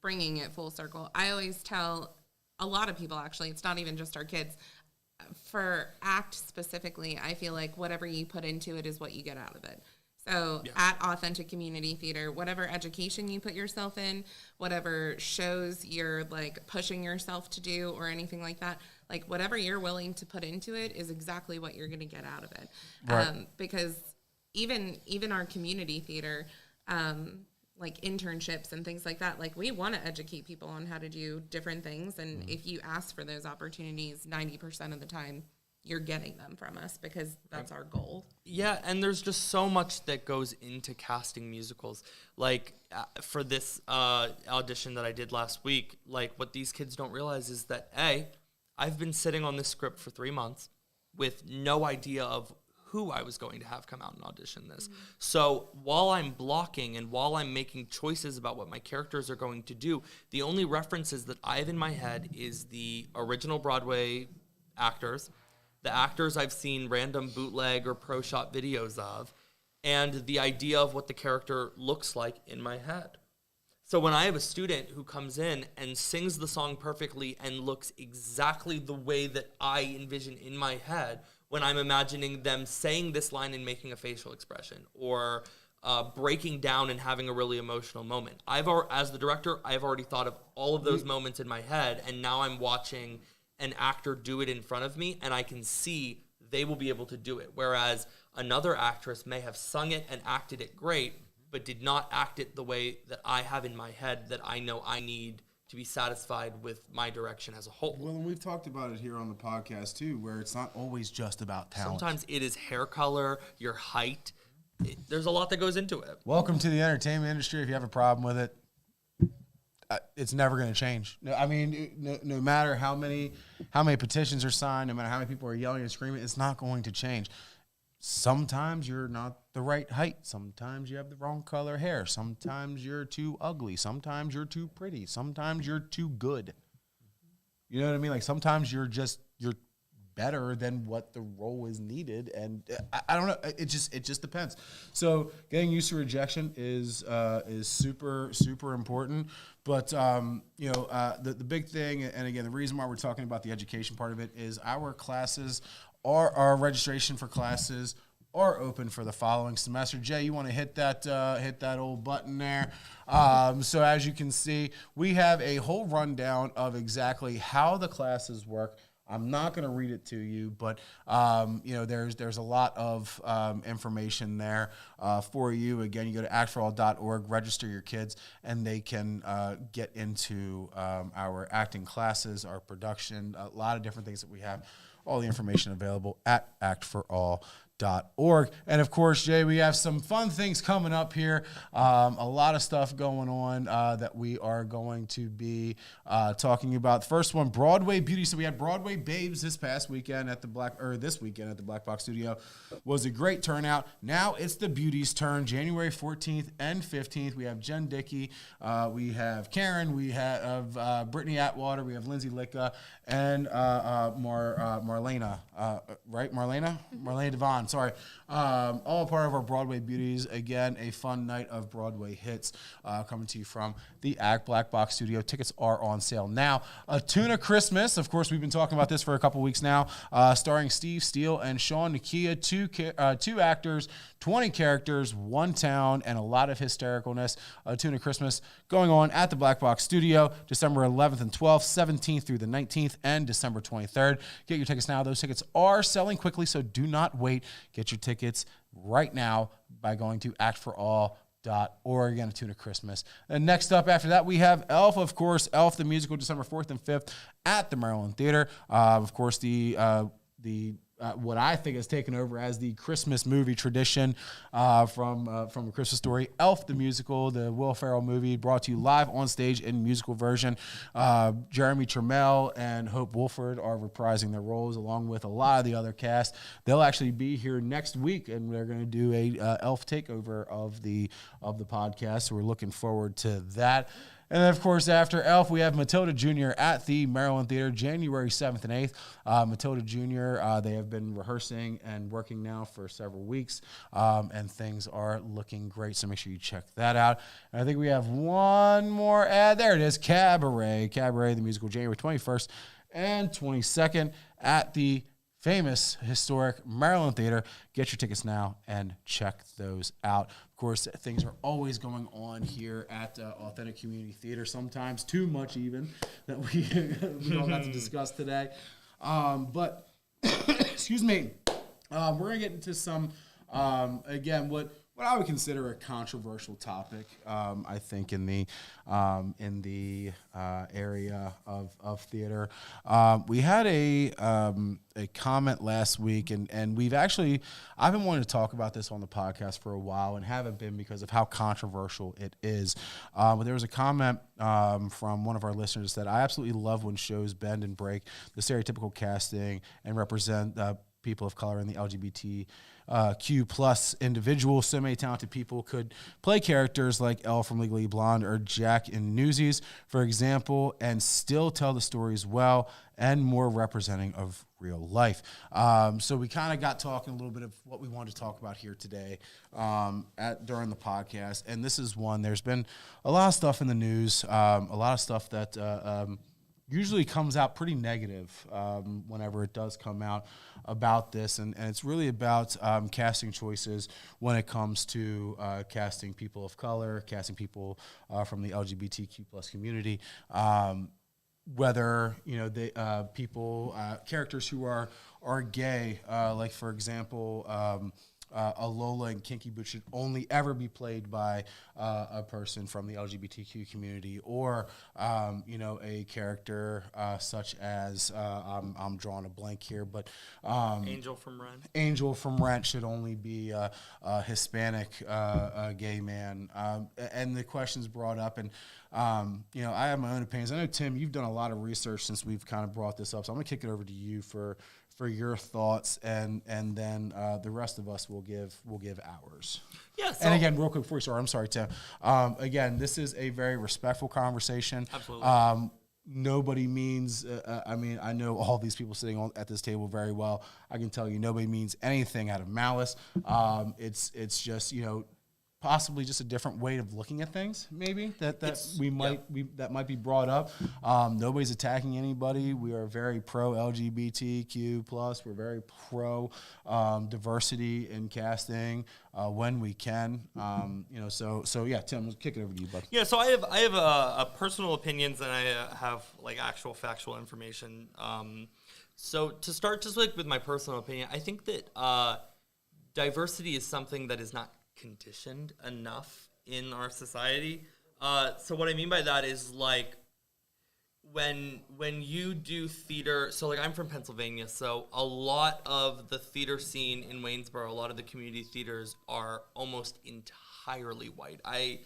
bringing it full circle. I always tell a lot of people, actually, it's not even just our kids. For ACT specifically, I feel like whatever you put into it is what you get out of it. So at Authentic Community Theater, whatever education you put yourself in, whatever shows you're like pushing yourself to do or anything like that, like whatever you're willing to put into it is exactly what you're going to get out of it. Right. Because even our community theater, like internships and things like that, like we want to educate people on how to do different things. And if you ask for those opportunities, 90% of the time you're getting them from us because that's our goal. Yeah, and there's just so much that goes into casting musicals. Like for this audition that I did last week, like what these kids don't realize is that I've been sitting on this script for 3 months with no idea of who I was going to have come out and audition this. Mm-hmm. So while I'm blocking and while I'm making choices about what my characters are going to do, the only references that I have in my head is the original Broadway actors, the actors I've seen random bootleg or pro shot videos of, and the idea of what the character looks like in my head. So when I have a student who comes in and sings the song perfectly and looks exactly the way that I envision in my head, when I'm imagining them saying this line and making a facial expression, or breaking down and having a really emotional moment. As the director, I've already thought of all of those moments in my head, and now I'm watching an actor do it in front of me, and I can see they will be able to do it. Whereas another actress may have sung it and acted it great, but did not act it the way that I have in my head that I know I need to be satisfied with my direction as a whole. Well, and we've talked about it here on the podcast too, where it's not always just about talent. Sometimes it is hair color, your height. There's a lot that goes into it. Welcome to the entertainment industry. If you have a problem with it, it's never going to change. No, I mean, no matter how many petitions are signed, no matter how many people are yelling and screaming, it's not going to change. Sometimes you're not the right height. Sometimes you have the wrong color hair. Sometimes you're too ugly. Sometimes you're too pretty. Sometimes you're too good. You know what I mean? Like sometimes you're better than what the role is needed, and I don't know. It just depends. So getting used to rejection is super important. But the big thing, and again, the reason why we're talking about the education part of it is our classes, our registration for classes are open for the following semester. Jay, you want to hit that old button there? So as you can see, we have a whole rundown of exactly how the classes work. I'm not going to read it to you, but there's a lot of information there for you. Again, you go to actforall.org, register your kids, and they can get into our acting classes, our production, a lot of different things that we have. All the information available at actforall.org. And of course, Jay, we have some fun things coming up here. A lot of stuff going on that we are going to be talking about. The first one, Broadway Beauty. So we had Broadway Babes this weekend at the Black Box Studio. Was a great turnout. Now it's the Beauties' turn, January 14th and 15th. We have Jen Dickey, we have Karen, we have Brittany Atwater, we have Lindsay Licka, and Marlena, right? Marlena Devon. Sorry. All part of our Broadway Beauties. Again, a fun night of Broadway hits coming to you from the ACT Black Box Studio. Tickets are on sale now. A Tuna Christmas. Of course, we've been talking about this for a couple weeks now. Starring Steve Steele and Sean Nakia. Two actors, 20 characters, one town, and a lot of hystericalness. A Tuna Christmas going on at the Black Box Studio, December 11th and 12th, 17th through the 19th, and December 23rd. Get your tickets now. Those tickets are selling quickly, so do not wait. Get your tickets right now by going to actforall.org. Again, A Tuna Christmas. And next up after that, we have Elf, of course. Elf, the musical, December 4th and 5th at the Maryland Theater. Of course, the what I think has taken over as the Christmas movie tradition from A Christmas Story. Elf, the musical, the Will Ferrell movie, brought to you live on stage in musical version. Jeremy Trammell and Hope Wolford are reprising their roles along with a lot of the other cast. They'll actually be here next week, and they're going to do a Elf takeover of the podcast. So we're looking forward to that. And then, of course, after Elf, we have Matilda Jr. at the Maryland Theater, January 7th and 8th. Matilda Jr., they have been rehearsing and working now for several weeks, and things are looking great, so make sure you check that out. And I think we have one more ad. There it is, Cabaret, the musical, January 21st and 22nd at the famous, historic Maryland Theater. Get your tickets now and check those out. Of course, things are always going on here at Authentic Community Theater, sometimes too much even, that we don't have to discuss today. But, excuse me, we're going to get into some, again, what I would consider a controversial topic, I think, in the area of theater. We had a comment last week, and I've been wanting to talk about this on the podcast for a while and haven't been because of how controversial it is. But there was a comment from one of our listeners that I absolutely love when shows bend and break the stereotypical casting and represent people of color in the LGBTQ plus individuals. So many talented people could play characters like Elle from Legally Blonde or Jack in Newsies, for example, and still tell the stories well and more representing of real life. So we kind of got talking a little bit of what we wanted to talk about here today during the podcast. And this is one, there's been a lot of stuff in the news, a lot of stuff that usually comes out pretty negative whenever it does come out about this. And it's really about casting choices when it comes to casting people of color, casting people from the LGBTQ plus community. Whether, they characters who are gay, like, for example, Alola and Kinky Boots should only ever be played by a person from the LGBTQ community, or a character such as I'm drawing a blank here, but Angel from Rent. Angel from Rent should only be a Hispanic gay man, and the questions brought up, and I have my own opinions. I know, Tim, you've done a lot of research since we've kind of brought this up, so I'm gonna kick it over to you for your thoughts, and then the rest of us will give ours. Yeah. So, and again, real quick before you start, I'm sorry, Tim. Again, this is a very respectful conversation. Absolutely. nobody means, I mean, I know all these people sitting at this table very well. I can tell you nobody means anything out of malice. It's just, possibly just a different way of looking at things, maybe that might be brought up. Nobody's attacking anybody. We are very pro LGBTQ plus. We're very pro diversity in casting when we can. So yeah, Tim, let's kick it over to you, bud. Yeah, so I have a personal opinions and I have like actual factual information. So to start, just like with my personal opinion, I think that diversity is something that is not conditioned enough in our society. So what I mean by that is like when you do theater, so like I'm from Pennsylvania, so a lot of the theater scene in Waynesboro, a lot of the community theaters are almost entirely white. I've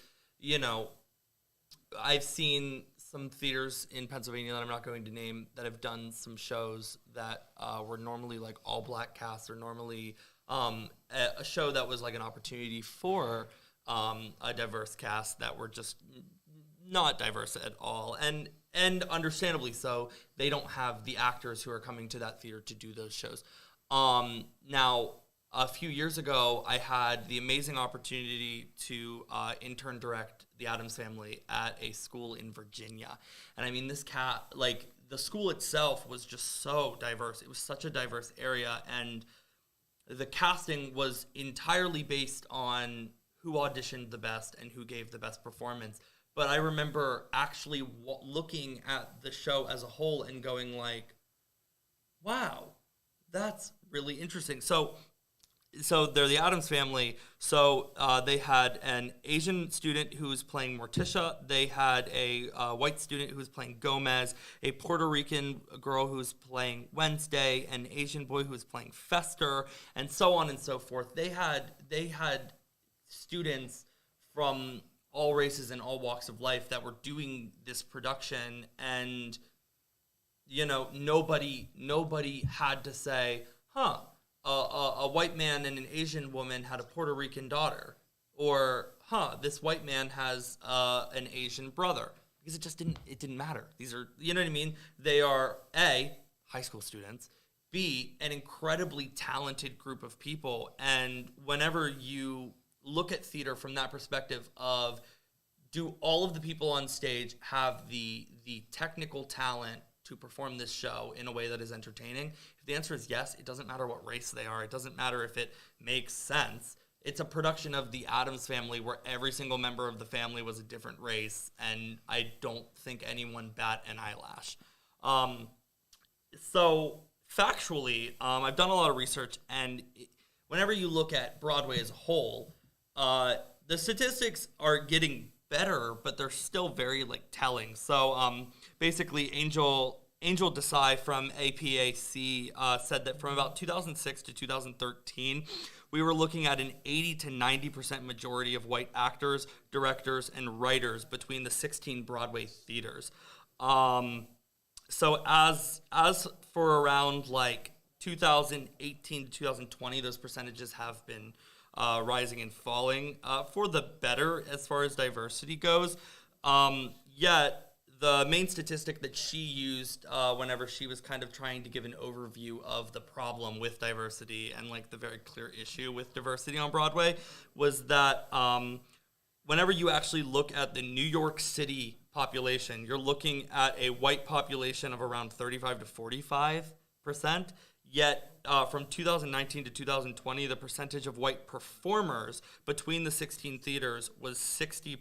seen some theaters in Pennsylvania that I'm not going to name that have done some shows that were normally like all black casts, or normally a show that was like an opportunity for a diverse cast that were just not diverse at all, and understandably so. They don't have the actors who are coming to that theater to do those shows. Now, a few years ago, I had the amazing opportunity to intern direct The Addams Family at a school in Virginia, and I mean the school itself was just so diverse. It was such a diverse area, and the casting was entirely based on who auditioned the best and who gave the best performance. But I remember actually looking at the show as a whole and going like, wow, that's really interesting. So they're the Addams Family. So they had an Asian student who was playing Morticia. They had a white student who was playing Gomez, a Puerto Rican girl who was playing Wednesday, an Asian boy who was playing Fester, and so on and so forth. They had students from all races and all walks of life that were doing this production, and nobody had to say, a white man and an Asian woman had a Puerto Rican daughter, or this white man has an Asian brother, because it didn't matter. These are, you know what I mean? They are A, high school students, B, an incredibly talented group of people, and whenever you look at theater from that perspective of, do all of the people on stage have the technical talent to perform this show in a way that is entertaining? If the answer is yes, it doesn't matter what race they are. It doesn't matter if it makes sense. It's a production of The Addams Family where every single member of the family was a different race, and I don't think anyone bat an eyelash. So factually, I've done a lot of research, and whenever you look at Broadway as a whole, the statistics are getting better, but they're still very telling. So basically, Angel Desai from APAC said that from about 2006 to 2013, we were looking at an 80 to 90% majority of white actors, directors, and writers between the 16 Broadway theaters. So as for around 2018 to 2020, those percentages have been rising and falling for the better as far as diversity goes. Yet the main statistic that she used whenever she was kind of trying to give an overview of the problem with diversity and the very clear issue with diversity on Broadway was that whenever you actually look at the New York City population, you're looking at a white population of around 35 to 45%. Yet from 2019 to 2020, the percentage of white performers between the 16 theaters was 60%.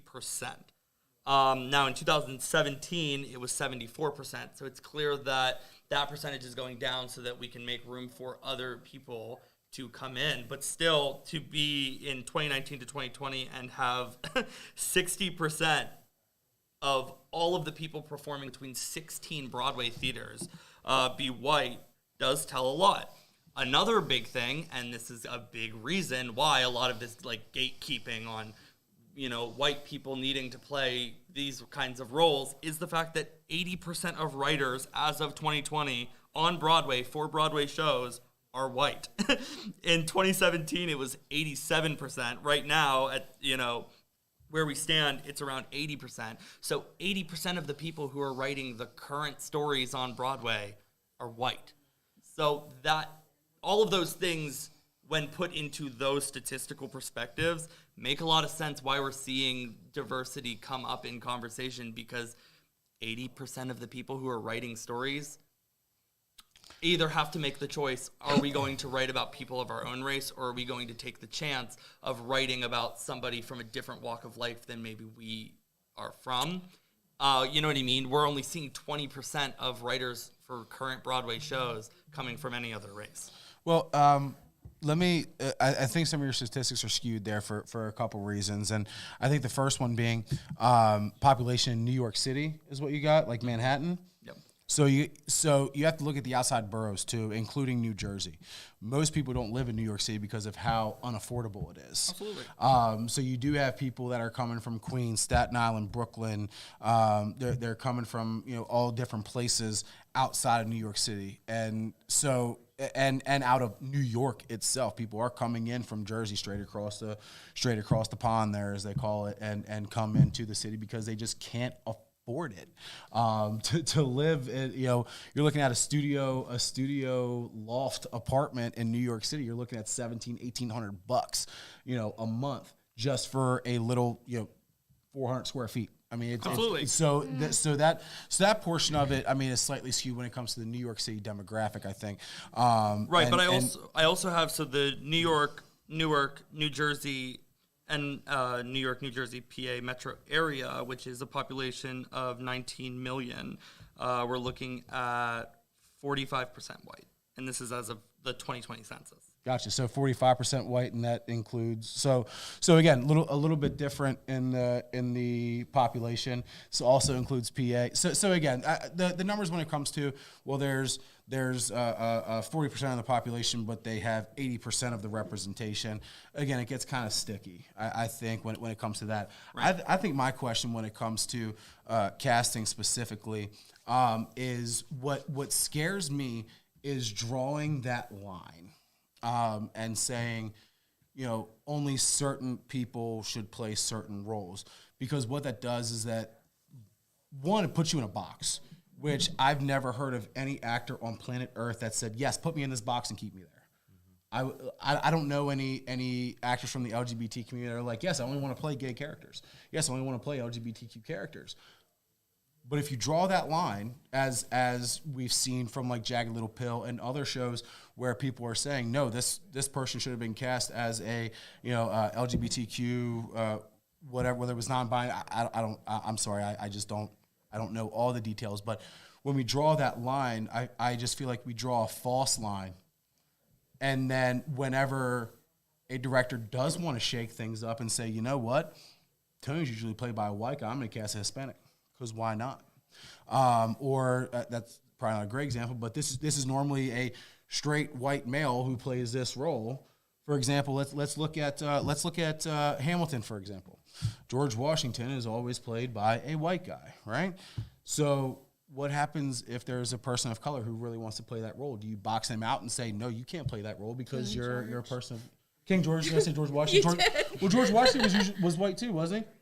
Now in 2017, it was 74%. So it's clear that that percentage is going down so that we can make room for other people to come in. But still, to be in 2019 to 2020 and have 60% of all of the people performing between 16 Broadway theaters be white does tell a lot. Another big thing, and this is a big reason why a lot of this gatekeeping on white people needing to play these kinds of roles, is the fact that 80% of writers as of 2020 on Broadway for Broadway shows are white. In 2017, it was 87%. Right now, at where we stand, it's around 80%. So 80% of the people who are writing the current stories on Broadway are white. So that all of those things, when put into those statistical perspectives, make a lot of sense why we're seeing diversity come up in conversation, because 80% of the people who are writing stories either have to make the choice, are we going to write about people of our own race, or are we going to take the chance of writing about somebody from a different walk of life than maybe we are from? You know what I mean? We're only seeing 20% of writers for current Broadway shows coming from any other race. Well, let me. I think some of your statistics are skewed there for a couple reasons, and I think the first one being population in New York City is what you got, like Manhattan. Yep. So you have to look at the outside boroughs too, including New Jersey. Most people don't live in New York City because of how unaffordable it is. Absolutely. So you do have people that are coming from Queens, Staten Island, Brooklyn. They're coming from all different places outside of New York City, and so. And out of New York itself, people are coming in from Jersey straight across the pond there, as they call it, and come into the city because they just can't afford it. To live, you're looking at a studio loft apartment in New York City. You're looking at $1,700-$1,800, a month just for a little 400 square feet. I mean, Absolutely. So that portion of it, I mean, is slightly skewed when it comes to the New York City demographic, I think. Right, but I also have the New York, Newark, New Jersey, and New York, New Jersey, PA metro area, which is a population of 19 million. We're looking at 45% white, and this is as of the 2020 census. Gotcha. So 45% white, and that includes so again a little bit different in the population. So also includes PA. So again, the numbers when it comes to there's 40% of the population, but they have 80% of the representation. Again, it gets kind of sticky. I think when it comes to that. Right. I think my question when it comes to casting specifically is what scares me is drawing that line. And saying, only certain people should play certain roles. Because what that does is that, one, it puts you in a box, which I've never heard of any actor on planet Earth that said, yes, put me in this box and keep me there. I don't know any actors from the LGBT community that are like, yes, I only want to play gay characters. Yes, I only want to play LGBTQ characters. But if you draw that line, as we've seen from like Jagged Little Pill and other shows where people are saying, no, this person should have been cast as a LGBTQ whatever, whether it was non-binary. I'm sorry, I don't know all the details. But when we draw that line, I just feel like we draw a false line, and then whenever a director does want to shake things up and say, you know what, Tony's usually played by a white guy, I'm going to cast a Hispanic. Because why not? That's probably not a great example, but this is normally a straight white male who plays this role. For example, let's look at Hamilton, for example. George Washington is always played by a white guy, right? So what happens if there's a person of color who really wants to play that role? Do you box him out and say, no, you can't play that role because you're a person of King George? Did I say George Washington? George Washington was white too, wasn't he?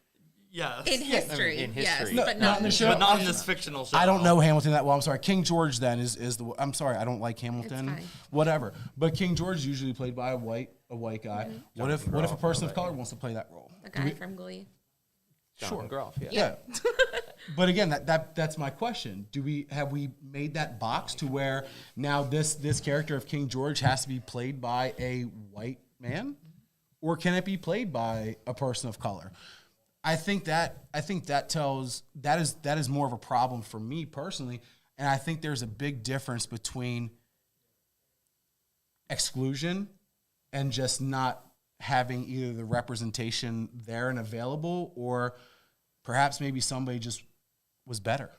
Yes. In history, yes, no, but not in the show. But not in this fictional show. I don't know Hamilton that well. I'm sorry. King George then is the. I'm sorry. I don't like Hamilton. It's fine. Whatever. But King George is usually played by a white guy. Mm-hmm. What if a person of color wants to play that role? The guy from Glee. Sure. Groff, Yeah. But again, that's my question. Have we made that box to where now this character of King George has to be played by a white man, or can it be played by a person of color? I think that is more of a problem for me personally, and I think there's a big difference between exclusion and just not having either the representation there and available, or perhaps maybe somebody just was better.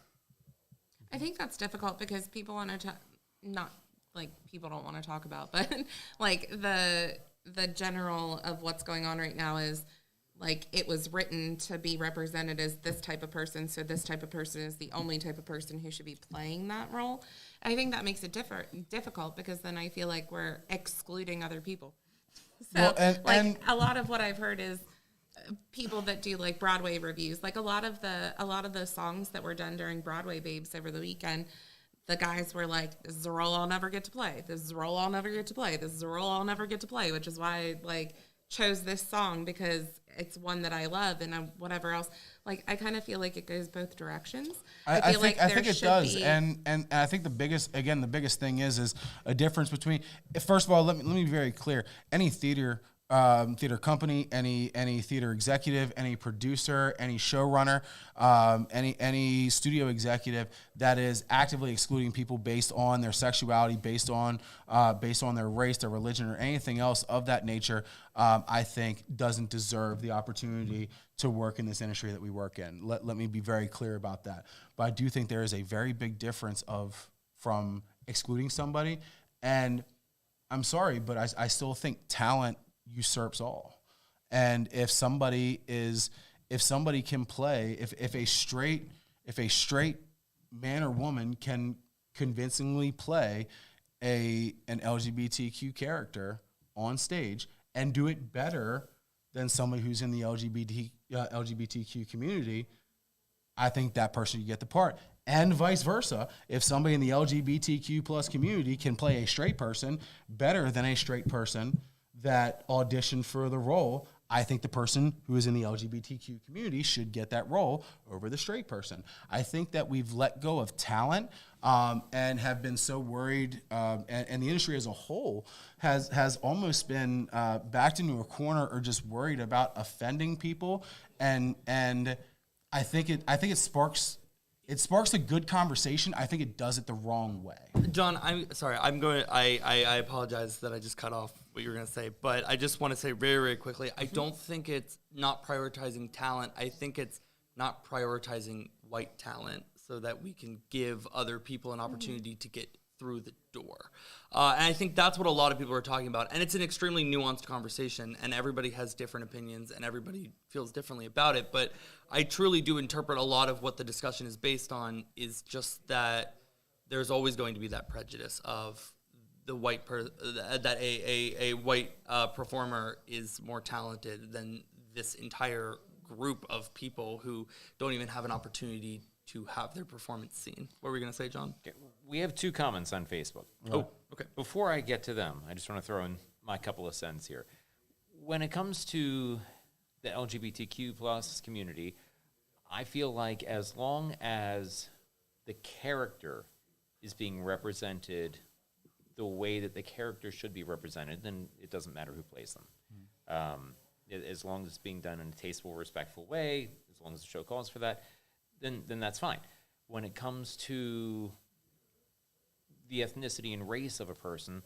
I think that's difficult because people want to not like people don't want to talk about, but like the general of what's going on right now is like it was written to be represented as this type of person, so this type of person is the only type of person who should be playing that role. I think that makes it difficult because then I feel like we're excluding other people. So, well, and a lot of what I've heard is people that do like Broadway reviews, like a lot of the songs that were done during Broadway Babes over the weekend, the guys were like, this is a role I'll never get to play. This is a role I'll never get to play. This is a role I'll never get to play, which is why I like chose this song, because it's one that I love, and whatever else. Like, I kind of feel like it goes both directions. I think it does. And I think the biggest thing is a difference between, first of all, let me be very clear. Any theater company, any theater executive, any producer, any showrunner, any studio executive that is actively excluding people based on their sexuality, based on their race, their religion, or anything else of that nature, I think doesn't deserve the opportunity to work in this industry that we work in. Let me be very clear about that. But I do think there is a very big difference from excluding somebody, and I'm sorry, but I still think talent usurps all. And if somebody can play, if a straight man or woman can convincingly play an LGBTQ character on stage and do it better than somebody who's in the LGBTQ community, I think that person should get the part. And vice versa, if somebody in the LGBTQ plus community can play a straight person better than a straight person that auditioned for the role, I think the person who is in the LGBTQ community should get that role over the straight person. I think that we've let go of talent and have been so worried, and the industry as a whole has almost been backed into a corner or just worried about offending people. And I think it sparks a good conversation. I think it does it the wrong way. John, I'm sorry. I apologize that I just cut off what you were going to say, but I just want to say very, very quickly, I don't think it's not prioritizing talent. I think it's not prioritizing white talent so that we can give other people an opportunity to get through the door. And I think that's what a lot of people are talking about. And it's an extremely nuanced conversation, and everybody has different opinions, and everybody feels differently about it. But I truly do interpret a lot of what the discussion is based on is just that there's always going to be that prejudice of the white that a white performer is more talented than this entire group of people who don't even have an opportunity to have their performance seen. What were we going to say, John? Okay. We have 2 comments on Facebook. Oh, okay. Before I get to them, I just want to throw in my couple of cents here. When it comes to the LGBTQ plus community, I feel like as long as the character is being represented the way that the character should be represented, then it doesn't matter who plays them. As long as it's being done in a tasteful, respectful way, as long as the show calls for that, then that's fine. When it comes to the ethnicity and race of a person,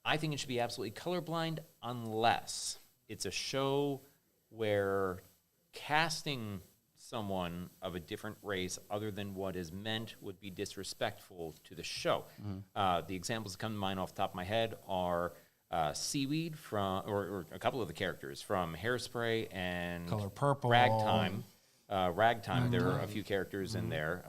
I think it should be absolutely colorblind unless it's a show where casting someone of a different race other than what is meant would be disrespectful to the show. The examples that come to mind off the top of my head are Seaweed from, or a couple of the characters from Hairspray and Color Purple. Ragtime. There are a few characters in there.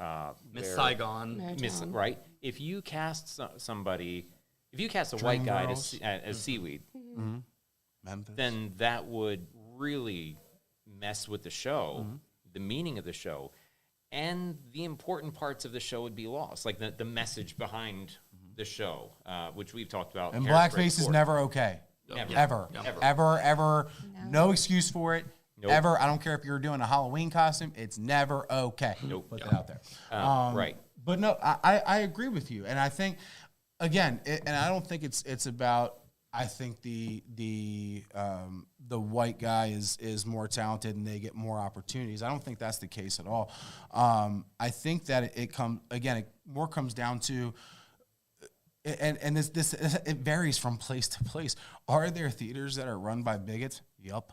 Miss Saigon. Right? If you cast somebody, if you cast a white guy as Seaweed, then that would really mess with the show, the meaning of the show, and the important parts of the show would be lost, like the message behind the show, which we've talked about. And blackface is never okay. Never. Ever. No excuse for it. Nope. Ever. I don't care if you're doing a Halloween costume. It's never okay. Nope. Put that out there. Right. But no, I agree with you. And I think, again, and I don't think it's about, I think the white guy is more talented and they get more opportunities. I don't think that's the case at all. I think that it more comes down to, and this it varies from place to place. Are there theaters that are run by bigots? Yup.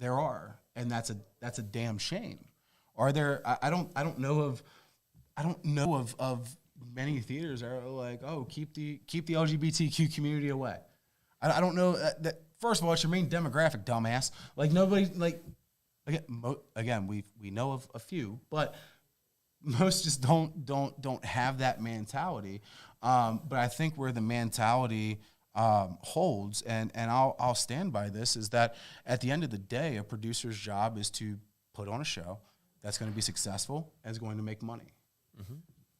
There are, and that's a damn shame. Are there? I don't know of many theaters that are like, oh, keep the LGBTQ community away. I don't know that. First of all, it's your main demographic, dumbass. Like nobody like again we know of a few, but most just don't have that mentality. But I think where the mentality holds, and I'll stand by this, is that at the end of the day, a producer's job is to put on a show that's going to be successful and is going to make money. Mm-hmm.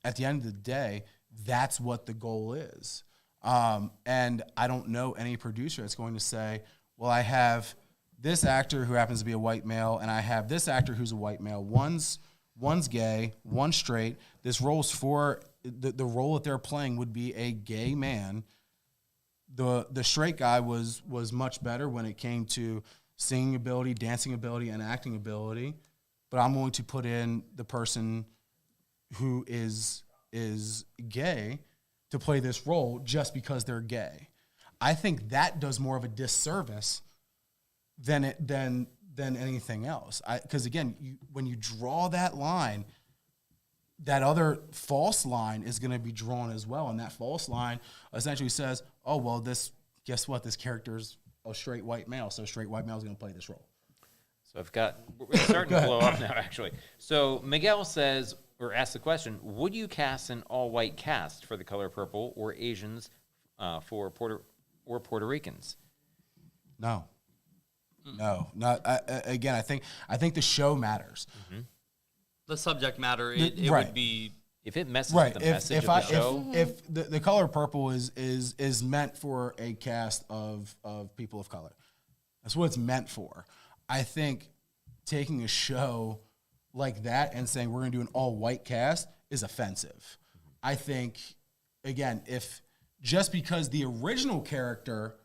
At the end of the day, that's what the goal is. And I don't know any producer that's going to say, well, I have this actor who happens to be a white male, and I have this actor who's a white male. One's gay, one's straight. This role's for the role that they're playing would be a gay man. The straight guy was much better when it came to singing ability, dancing ability, and acting ability. But I'm going to put in the person who is gay to play this role just because they're gay. I think that does more of a disservice than anything else. Because again, when you draw that line, that other false line is going to be drawn as well, and that false line essentially says, "Oh well, guess what? This character's a straight white male, so a straight white male is going to play this role." So we're starting to blow up now, actually. So Miguel says, or asks the question, would you cast an all-white cast for The Color Purple, or Asians for Puerto Ricans? No, not again. I think the show matters. Mm-hmm. The subject matter, it right. would be... If it messes with the message of the show... If the Color Purple is meant for a cast of people of color. That's what it's meant for. I think taking a show like that and saying we're going to do an all-white cast is offensive. I think, again, if just because the original character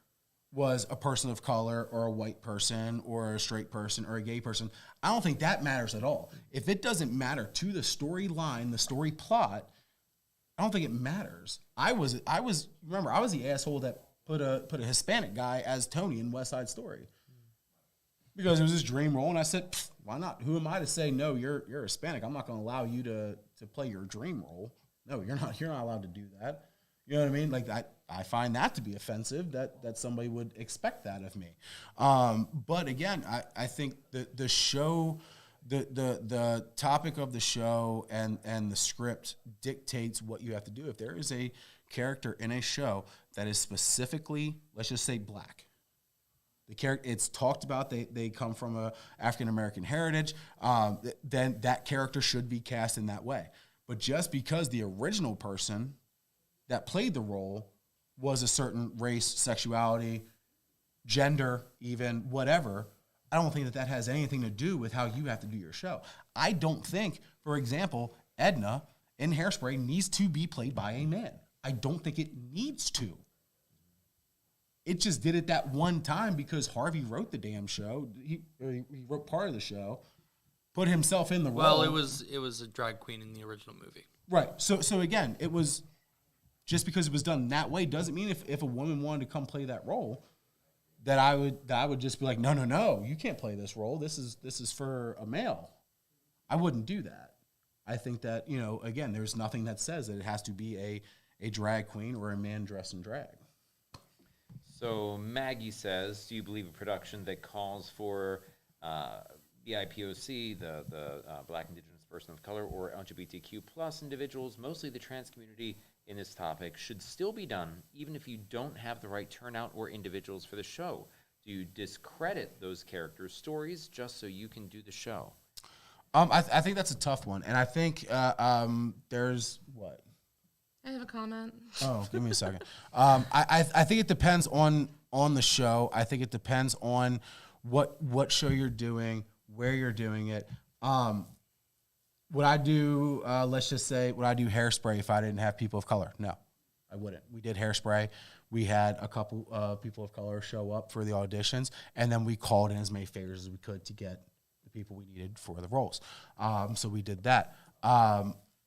was a person of color or a white person or a straight person or a gay person, I don't think that matters at all. If it doesn't matter to the storyline, the story plot, I don't think it matters. I was the asshole that put a Hispanic guy as Tony in West Side Story. Because it was his dream role, and I said, why not? Who am I to say, no, you're Hispanic. I'm not going to allow you to play your dream role. No, you're not allowed to do that. You know what I mean? Like, I find that to be offensive, that somebody would expect that of me. But again, I think the show, the topic of the show and the script dictates what you have to do. If there is a character in a show that is specifically, let's just say, black, the character, it's talked about, they come from a African American heritage, then that character should be cast in that way. But just because the original person that played the role was a certain race, sexuality, gender, even whatever, I don't think that has anything to do with how you have to do your show. I don't think, for example, Edna in Hairspray needs to be played by a man. I don't think it needs to. It just did it that one time because Harvey wrote the damn show. He wrote part of the show, put himself in the role. Well, it was a drag queen in the original movie. Right. So again, it was just because it was done that way doesn't mean if a woman wanted to come play that role that I would just be like, no, you can't play this role. This is for a male. I wouldn't do that. I think that, again, there's nothing that says that it has to be a drag queen or a man dressed in drag. So Maggie says, do you believe a production that calls for BIPOC, the Black, Indigenous, Person of Color, or LGBTQ plus individuals, mostly the trans community in this topic, should still be done even if you don't have the right turnout or individuals for the show? Do you discredit those characters' stories just so you can do the show? I think that's a tough one. And I think there's what? I have a comment. Oh, give me a second. I think it depends on the show. I think it depends on what show you're doing, where you're doing it. Would I do, let's just say, would I do Hairspray if I didn't have people of color? No, I wouldn't. We did Hairspray. We had a couple people of color show up for the auditions, and then we called in as many favors as we could to get the people we needed for the roles. So we did that.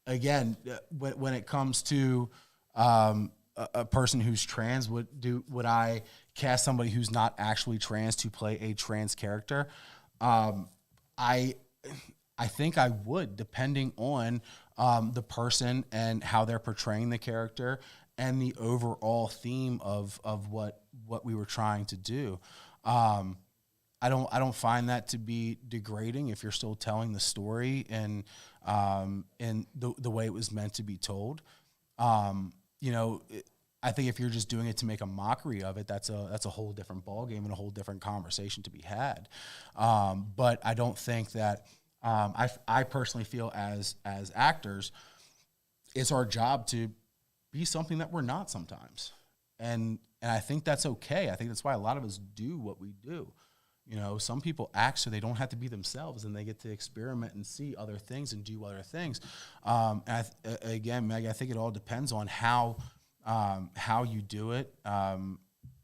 Again, when it comes to a person who's trans, would I cast somebody who's not actually trans to play a trans character? I think I would, depending on the person and how they're portraying the character and the overall theme of what we were trying to do. I don't find that to be degrading if you're still telling the story and the way it was meant to be told. I I think if you're just doing it to make a mockery of it, that's a whole different ballgame and a whole different conversation to be had. But I don't think that I personally feel as actors, it's our job to be something that we're not sometimes, and I think that's okay. I think that's why a lot of us do what we do. Some people act so they don't have to be themselves, and they get to experiment and see other things and do other things. Again, Meg, I think it all depends on how you do it.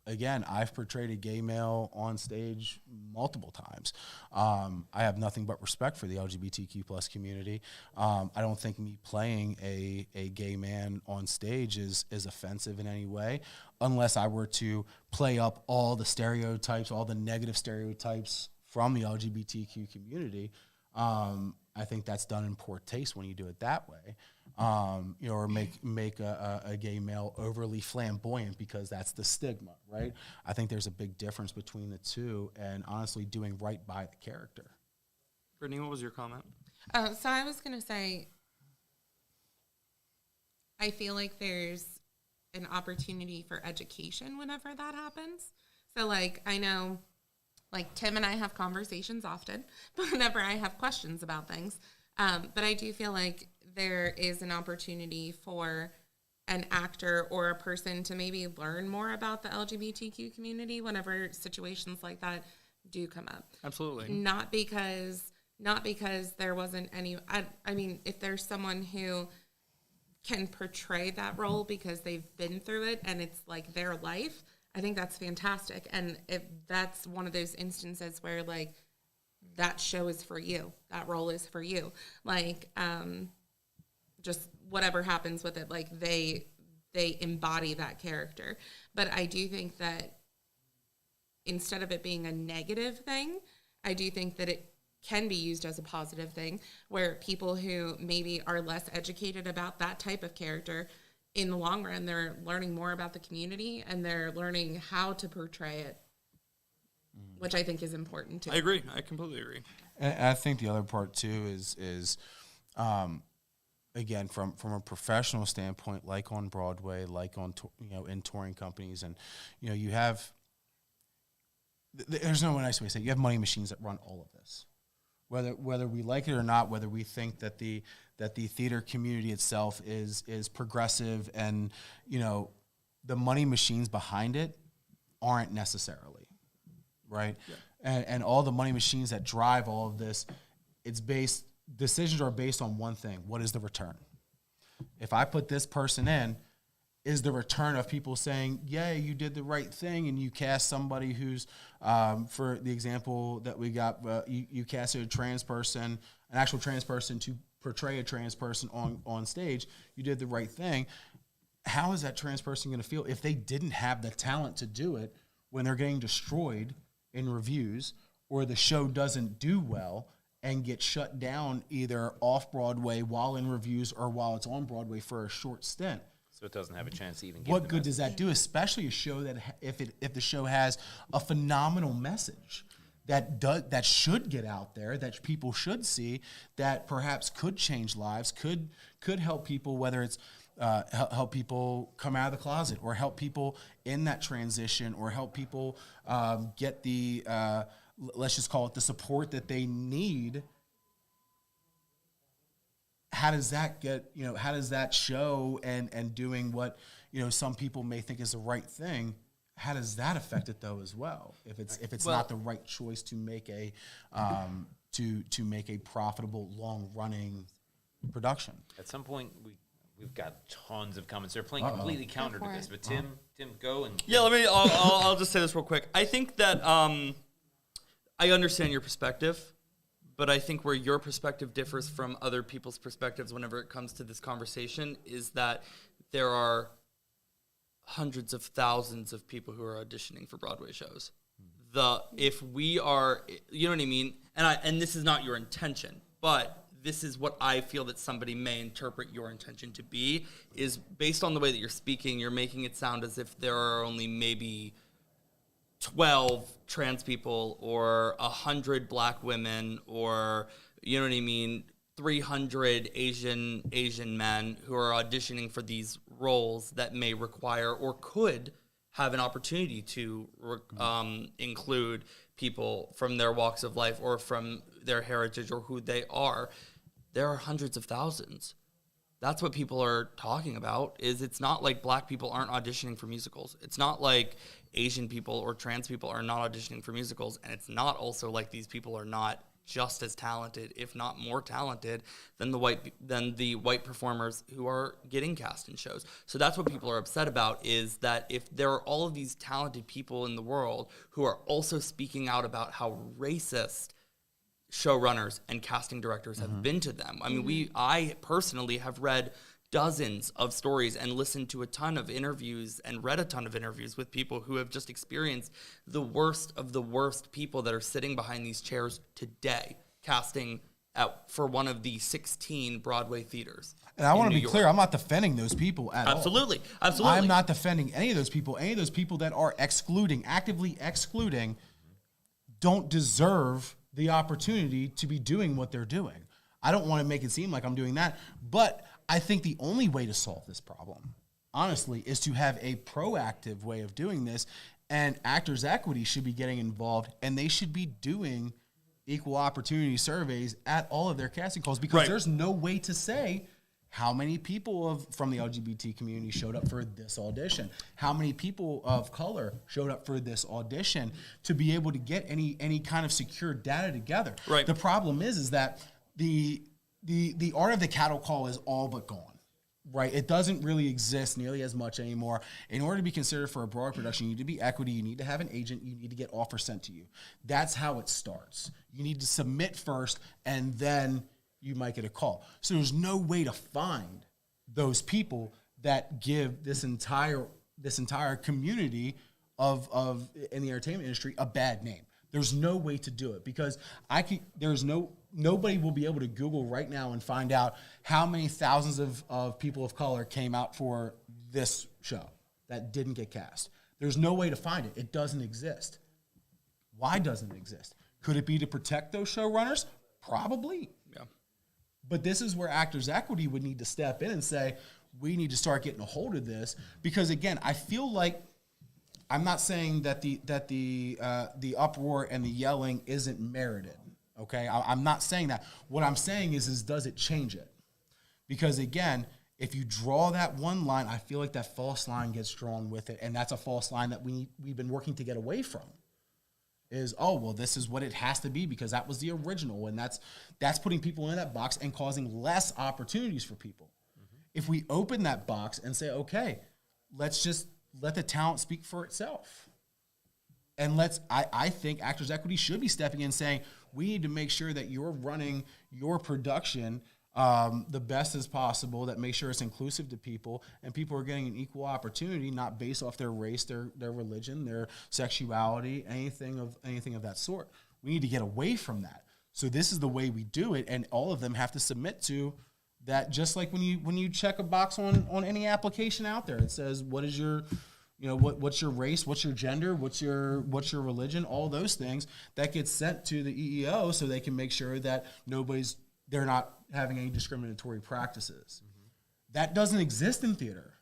Again, I've portrayed a gay male on stage multiple times. I have nothing but respect for the LGBTQ plus community. I don't think me playing a gay man on stage is offensive in any way, unless I were to play up all the stereotypes, all the negative stereotypes from the LGBTQ community. I think that's done in poor taste when you do it that way. Or make a gay male overly flamboyant because that's the stigma, right? I think there's a big difference between the two, and honestly doing right by the character. Brittany, what was your comment? So I was going to say, I feel like there's an opportunity for education whenever that happens. So, like, I know, like, Tim and I have conversations often, but whenever I have questions about things. But I do feel like there is an opportunity for an actor or a person to maybe learn more about the LGBTQ community whenever situations like that do come up. Absolutely. Not because there wasn't any, I mean, if there's someone who can portray that role because they've been through it and it's like their life, I think that's fantastic. And if that's one of those instances where, like, that show is for you, that role is for you, like, just whatever happens with it, like, they embody that character. But I do think that instead of it being a negative thing, I do think that it can be used as a positive thing, where people who maybe are less educated about that type of character, in the long run, they're learning more about the community and they're learning how to portray it, which I think is important too. I agree. I completely agree. And I think the other part too is again, from a professional standpoint, like on Broadway, like on in touring companies, and you have, there's no nice way to say it, you have money machines that run all of this. Whether we like it or not, whether we think that the theater community itself is progressive, and the money machines behind it aren't necessarily, right? Yeah. And all the money machines that drive all of this, decisions are based on one thing: what is the return? If I put this person in, is the return of people saying, yeah, you did the right thing, and you cast somebody who's, for the example that we got, you casted a trans person, an actual trans person, to portray a trans person on stage, you did the right thing. How is that trans person going to feel if they didn't have the talent to do it when they're getting destroyed in reviews, or the show doesn't do well and get shut down either off Broadway while in reviews or while it's on Broadway for a short stint? So it doesn't have a chance to even get what good does that do, especially a show that if the show has a phenomenal message that should get out there, that people should see, that perhaps could change lives, could help people, whether it's help people come out of the closet, or help people in that transition, or help people get the let's just call it the support that they need. How does that get, how does that show and doing what, some people may think is the right thing, how does that affect it though as well? If it's not the right choice to make a to make a profitable, long running production. At some point we've got tons of comments. They're playing completely counter to this, but Tim, go and yeah. I'll just say this real quick. I think that I understand your perspective, but I think where your perspective differs from other people's perspectives whenever it comes to this conversation is that there are hundreds of thousands of people who are auditioning for Broadway shows. If we are, you know what I mean? And this is not your intention, but this is what I feel that somebody may interpret your intention to be, is based on the way that you're speaking, you're making it sound as if there are only maybe 12 trans people or 100 black women, or, you know what I mean, 300 Asian men who are auditioning for these roles that may require or could have an opportunity to include people from their walks of life or from their heritage or who they are. There are hundreds of thousands. That's what people are talking about. Is it's not like black people aren't auditioning for musicals. It's not like Asian people or trans people are not auditioning for musicals, and it's not also like these people are not just as talented, if not more talented, than the white performers who are getting cast in shows. So that's what people are upset about, is that if there are all of these talented people in the world who are also speaking out about how racist showrunners and casting directors have been to them. I mean, I personally have read dozens of stories and listened to a ton of interviews and read a ton of interviews with people who have just experienced the worst of the worst people that are sitting behind these chairs today, casting out for one of the 16 Broadway theaters. And I want to be clear, I'm not defending those people at all. Absolutely. I'm not defending any of those people. Any of those people that are actively excluding, don't deserve the opportunity to be doing what they're doing. I don't want to make it seem like I'm doing that, but I think the only way to solve this problem, honestly, is to have a proactive way of doing this, and Actors Equity should be getting involved, and they should be doing equal opportunity surveys at all of their casting calls, because there's no way to say how many people from the LGBT community showed up for this audition, how many people of color showed up for this audition, to be able to get any kind of secure data together. Right. The problem is that the art of the cattle call is all but gone, right? It doesn't really exist nearly as much anymore. In order to be considered for a broad production, you need to be equity, you need to have an agent, you need to get offers sent to you. That's how it starts. You need to submit first, and then you might get a call. So there's no way to find those people that give this entire community of in the entertainment industry a bad name. There's no way to do it, because nobody will be able to Google right now and find out how many thousands of people of color came out for this show that didn't get cast. There's no way to find it. It doesn't exist. Why doesn't it exist? Could it be to protect those showrunners? Probably. Yeah. But this is where Actors Equity would need to step in and say, we need to start getting a hold of this, because again, I feel like, I'm not saying that the uproar and the yelling isn't merited. Okay, I'm not saying that. What I'm saying is does it change it? Because again, if you draw that one line, I feel like that false line gets drawn with it, and that's a false line that we've been working to get away from. Is, oh, well, this is what it has to be because that was the original, and that's putting people in that box and causing less opportunities for people. Mm-hmm. If we open that box and say, okay, let's just let the talent speak for itself. And I think Actors Equity should be stepping in saying, we need to make sure that you're running your production the best as possible, that make sure it's inclusive to people, and people are getting an equal opportunity, not based off their race, their religion, their sexuality, anything of that sort. We need to get away from that. So this is the way we do it, and all of them have to submit to that, just like when you check a box on any application out there. It says, what is your, what's your race, what's your gender, what's your religion, all those things that gets sent to the EEO so they can make sure that they're not having any discriminatory practices. Mm-hmm. That doesn't exist in theater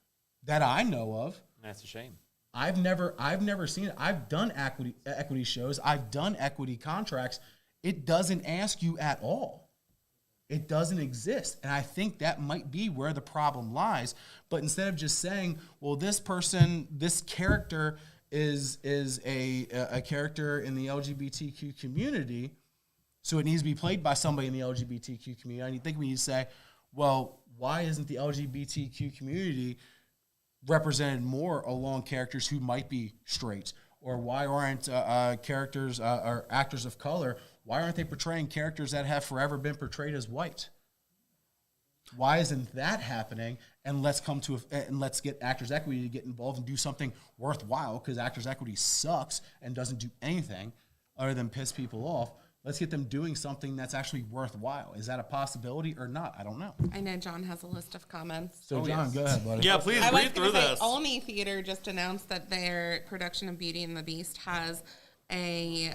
that I know of. That's a shame. I've never seen it. I've done equity shows. I've done equity contracts. It doesn't ask you at all. It doesn't exist. And I think that might be where the problem lies. But instead of just saying, well, this character is a character in the LGBTQ community, so it needs to be played by somebody in the LGBTQ community, I think we need to say, well, why isn't the LGBTQ community represented more along characters who might be straight? Or why aren't characters or actors of color, why aren't they portraying characters that have forever been portrayed as white? Why isn't that happening? And let's get Actors Equity to get involved and do something worthwhile, because Actors Equity sucks and doesn't do anything other than piss people off. Let's get them doing something that's actually worthwhile. Is that a possibility or not? I don't know. I know John has a list of comments. So, John, go ahead, buddy. Yeah, please read through this. Olney Theater just announced that their production of Beauty and the Beast has a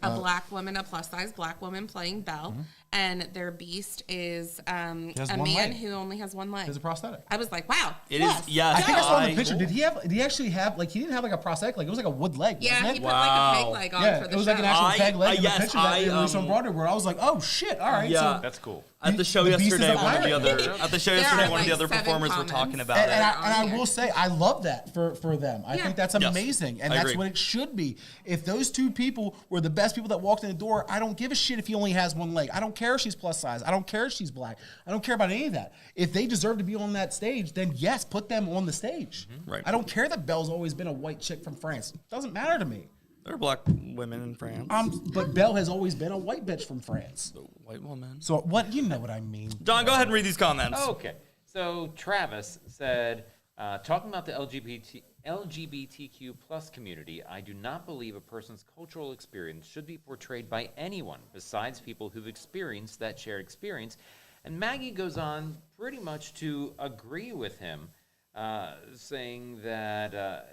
black woman, a plus-size black woman playing Belle. Mm-hmm. and their beast is has a one man leg. who only has one leg. It's a prosthetic. I was like, wow. It yes. is, yes. I think I saw in the I- picture. Did he actually have like he didn't have like a prosthetic leg? It was like a wood leg. Yeah, wasn't he it? put like a peg Wow. leg on Yeah, for the it was show. like an actual peg leg in the yes, picture that they released on Broadway, where I was like, oh shit, all right. Yeah. So, That's cool. At the show The beast is yesterday, a one of the pirate. other at the show There yesterday, are, one of the like, other 7 performers were comments. talking about and, it. and, I, on and I here. will say, I love that for them. I Yeah. think that's Yes. amazing, and I that's agree. what it should be. If those two people were the best people that walked in the door, I don't give a shit if he only has one leg. I don't care if she's plus size. I don't care if she's black. I don't care about any of that. If they deserve to be on that stage, then yes, put them on the stage. Right. I don't care that Belle's always been a white chick from France. Doesn't matter to me. There are black women in France. But Belle has always been a white bitch from France. White woman. So what? You know what I mean. John, go ahead and read these comments. Okay. So Travis said, talking about the LGBTQ plus community, I do not believe a person's cultural experience should be portrayed by anyone besides people who've experienced that shared experience. And Maggie goes on pretty much to agree with him, saying that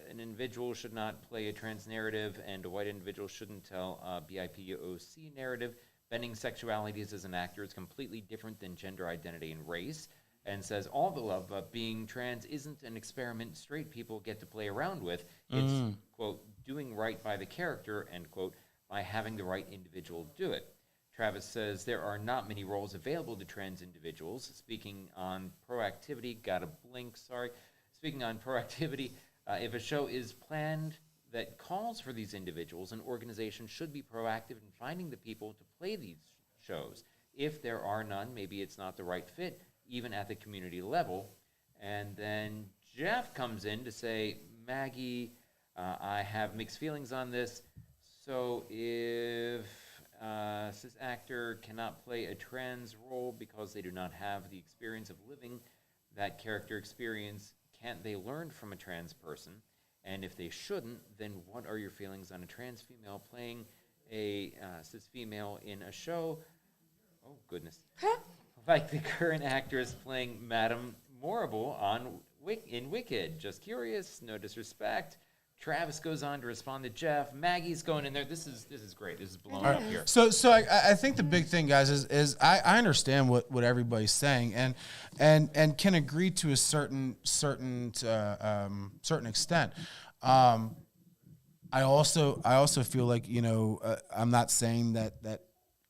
an individual should not play a trans narrative and a white individual shouldn't tell a BIPOC narrative. Bending sexualities as an actor is completely different than gender identity and race, and says all the love, but being trans isn't an experiment straight people get to play around with. It's, quote, doing right by the character, end quote, by having the right individual do it. Travis says there are not many roles available to trans individuals. Speaking on proactivity, gotta blink, sorry. Speaking on proactivity, if a show is planned that calls for these individuals, an organization should be proactive in finding the people to play these shows. If there are none, maybe it's not the right fit, even at the community level. And then Jeff comes in to say, Maggie, I have mixed feelings on this. So if cis actor cannot play a trans role because they do not have the experience of living that character experience, can't they learn from a trans person? And if they shouldn't, then what are your feelings on a trans female playing a cis female in a show? Oh, goodness. Like the current actress playing Madame Morrible in Wicked. Just curious, no disrespect. Travis goes on to respond to Jeff. Maggie's going in there. This is great. This is blowing up here. So I think the big thing, guys, is I understand what everybody's saying and can agree to a certain extent. I also feel like, you know, I'm not saying that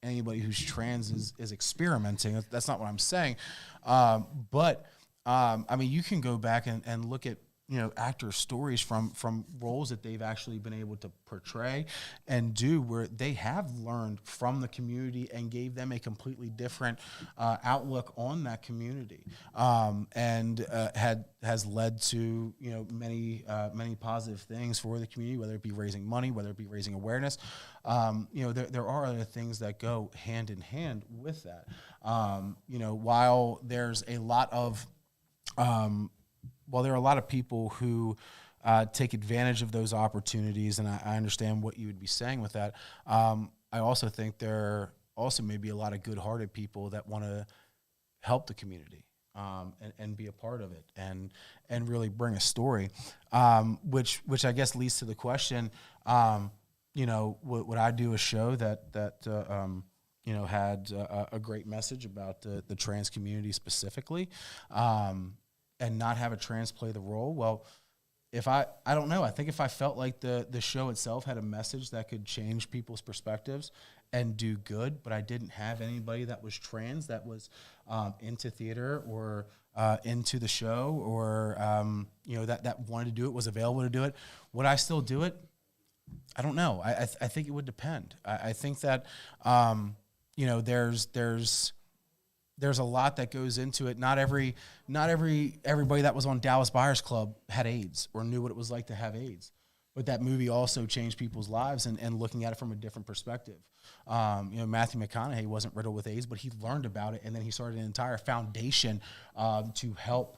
anybody who's trans is experimenting. That's not what I'm saying. But I mean, you can go back and look at, you know, actors' stories from roles that they've actually been able to portray and do, where they have learned from the community and gave them a completely different outlook on that community, and has led to, you know, many positive things for the community, whether it be raising money, whether it be raising awareness. You know, there are other things that go hand in hand with that. You know, while there's a lot of there are a lot of people who take advantage of those opportunities, and I understand what you would be saying with that. I also think there also may be a lot of good-hearted people that want to help the community and be a part of it and really bring a story, which I guess leads to the question, you know, would I do a show that you know, had a great message about the trans community specifically, and not have a trans play the role? Well, if I don't know. I think if I felt like the show itself had a message that could change people's perspectives and do good, but I didn't have anybody that was trans that was into theater or into the show, or you know, that wanted to do it, was available to do it, would I still do it? I don't know. I think it would depend. I think that you know, there's a lot that goes into it. Not everybody that was on Dallas Buyers Club had AIDS or knew what it was like to have AIDS. But that movie also changed people's lives and looking at it from a different perspective. You know, Matthew McConaughey wasn't riddled with AIDS, but he learned about it, and then he started an entire foundation to help,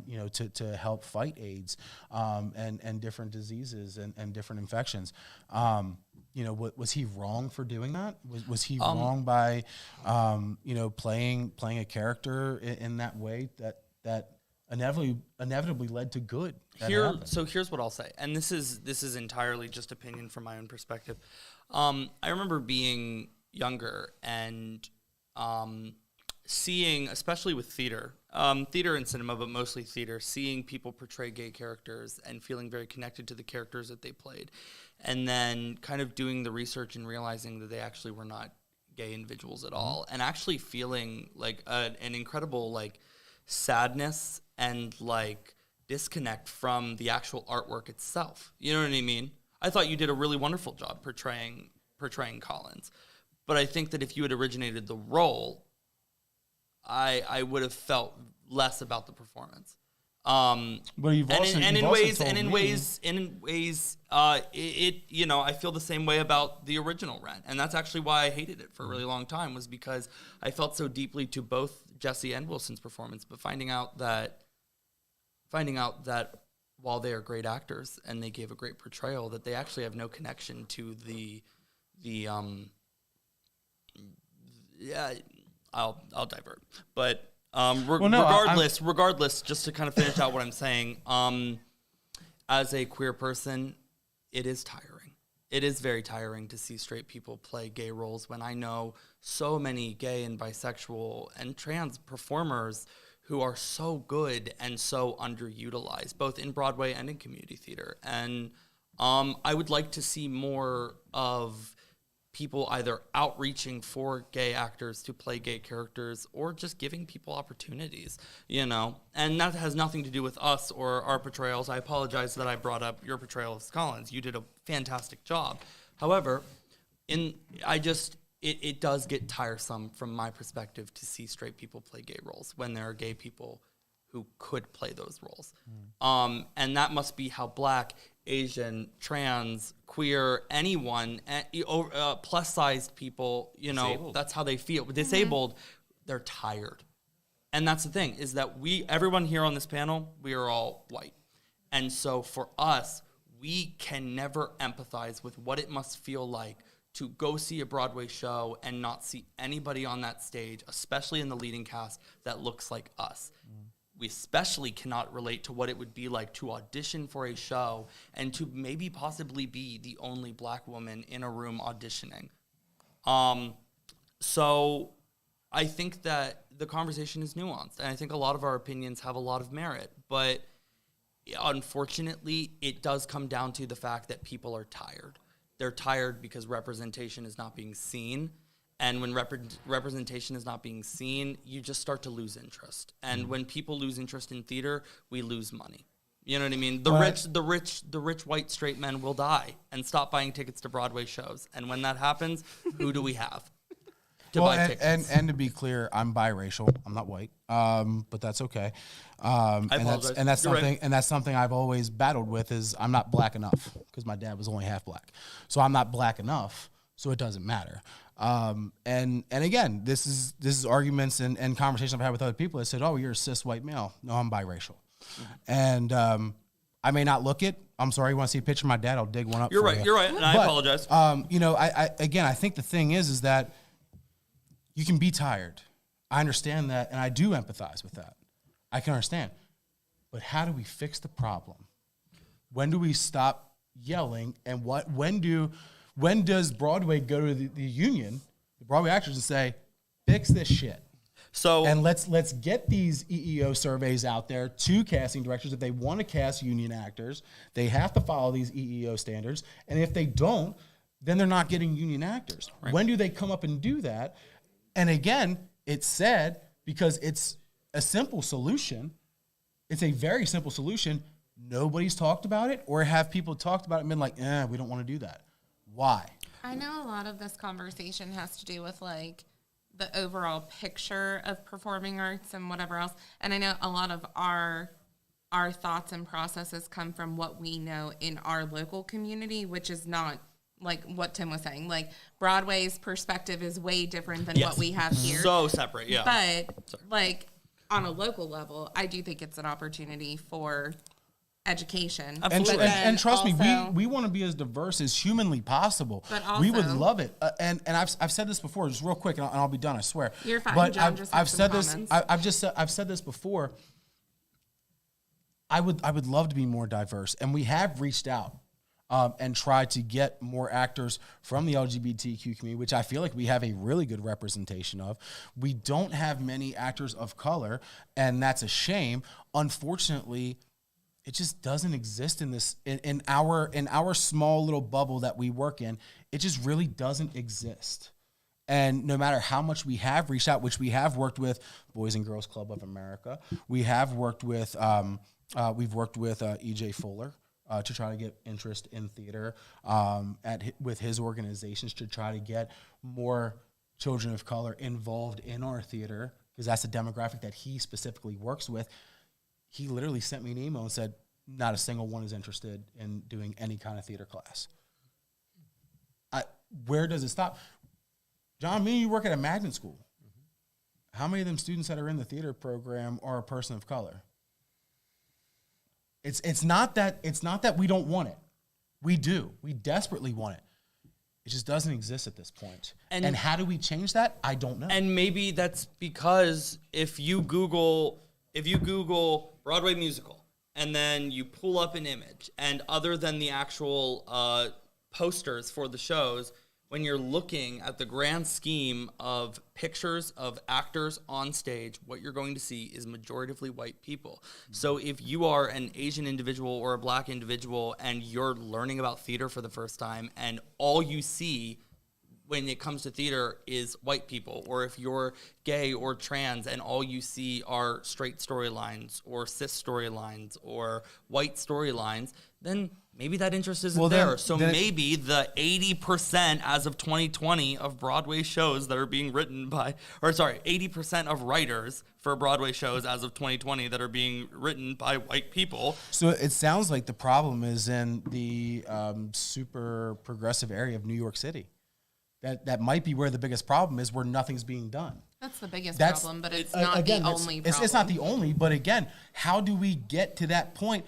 you know, to help fight AIDS and different diseases and different infections. You know, was he wrong for doing that? Was he wrong by, you know, playing a character in that way that inevitably led to good? So here's what I'll say, and this is entirely just opinion from my own perspective. I remember being younger and seeing, especially with theater and cinema, but mostly theater, seeing people portray gay characters and feeling very connected to the characters that they played. And then kind of doing the research and realizing that they actually were not gay individuals at all. And actually feeling like an incredible like sadness and like disconnect from the actual artwork itself. You know what I mean? I thought you did a really wonderful job portraying Collins. But I think that if you had originated the role, I would have felt less about the performance. But you've also in ways, you know, I feel the same way about the original Rent, and that's actually why I hated it for a really long time, was because I felt so deeply to both Jesse and Wilson's performance, but finding out that while they are great actors and they gave a great portrayal, that they actually have no connection to the I'll divert. But regardless, just to kind of finish out what I'm saying, as a queer person, it is tiring. It is very tiring to see straight people play gay roles when I know so many gay and bisexual and trans performers who are so good and so underutilized, both in Broadway and in community theater. And I would like to see more of people either outreaching for gay actors to play gay characters or just giving people opportunities, you know? And that has nothing to do with us or our portrayals. I apologize that I brought up your portrayal of Collins. You did a fantastic job. However, it does get tiresome from my perspective to see straight people play gay roles when there are gay people who could play those roles. And that must be how Black, Asian, trans, queer, anyone, plus-sized people, you know, disabled. That's how they feel. Disabled, they're tired. And that's the thing, is that everyone here on this panel, we are all white. And so for us, we can never empathize with what it must feel like to go see a Broadway show and not see anybody on that stage, especially in the leading cast, that looks like us. We especially cannot relate to what it would be like to audition for a show and to maybe possibly be the only Black woman in a room auditioning. So I think that the conversation is nuanced, and I think a lot of our opinions have a lot of merit, but unfortunately, it does come down to the fact that people are tired. They're tired because representation is not being seen. And when representation is not being seen, you just start to lose interest. And when people lose interest in theater, we lose money. You know what I mean? The rich white straight men will die and stop buying tickets to Broadway shows. And when that happens, who do we have to buy tickets? And to be clear, I'm biracial. I'm not white, but that's okay. I apologize. That's You're something, right. and that's something I've always battled with. Is I'm not Black enough because my dad was only half Black, so I'm not Black enough. So it doesn't matter. And again, this is arguments and conversations I've had with other people that said, "Oh, you're a cis white male." No, I'm biracial, and I may not look it. I'm sorry. You want to see a picture of my dad? I'll dig one up. You're for right. you. You're right. And I apologize. You know, I think the thing is that you can be tired. I understand that, and I do empathize with that. I can understand, but how do we fix the problem? When do we stop yelling? And when does Broadway go to the union, the Broadway actors, and say, fix this shit? So and let's get these EEO surveys out there to casting directors. If they want to cast union actors, they have to follow these EEO standards. And if they don't, then they're not getting union actors. Right. When do they come up and do that? And again, it's sad because it's a simple solution. It's a very simple solution. Nobody's talked about it, or have people talked about it and been like, we don't want to do that. Why? I know a lot of this conversation has to do with like the overall picture of performing arts and whatever else. And I know a lot of our thoughts and processes come from what we know in our local community, which is not like what Tim was saying. Like Broadway's perspective is way different than what we have here. So separate, yeah. But like on a local level, I do think it's an opportunity for education. Absolutely. And trust me, also, we want to be as diverse as humanly possible. But also, we would love it. And I've said this before, just real quick, and I'll be done. I swear. You're fine, But John, just have I've some said comments. this. I've said this before. I would love to be more diverse, and we have reached out. and try to get more actors from the LGBTQ community, which I feel like we have a really good representation of. We don't have many actors of color, and that's a shame. Unfortunately, it just doesn't exist in our small little bubble that we work in. It just really doesn't exist. And no matter how much we have reached out, which we have worked with Boys and Girls Club of America, we have worked with E.J. Fuller to try to get interest in theater with his organizations to try to get more children of color involved in our theater, because that's the demographic that he specifically works with. He literally sent me an email and said, not a single one is interested in doing any kind of theater class. Where does it stop? John, me and you work at a magnet school. How many of them students that are in the theater program are a person of color? It's not that we don't want it. We do. We desperately want it. It just doesn't exist at this point. And how do we change that? I don't know. And maybe that's because if you Google Broadway musical and then you pull up an image, and other than the actual posters for the shows, when you're looking at the grand scheme of pictures of actors on stage, what you're going to see is majoritively white people. So if you are an Asian individual or a black individual and you're learning about theater for the first time, and all you see when it comes to theater is white people, or if you're gay or trans and all you see are straight storylines or cis storylines or white storylines, then maybe that interest isn't there. So maybe the 80% as of 2020 of Broadway shows that are being written by, 80% of writers for Broadway shows as of 2020 that are being written by white people. So it sounds like the problem is in the super progressive area of New York City. That might be where the biggest problem is, where nothing's being done. That's the biggest problem, but it's not the only problem. It's not the only, but again, how do we get to that point?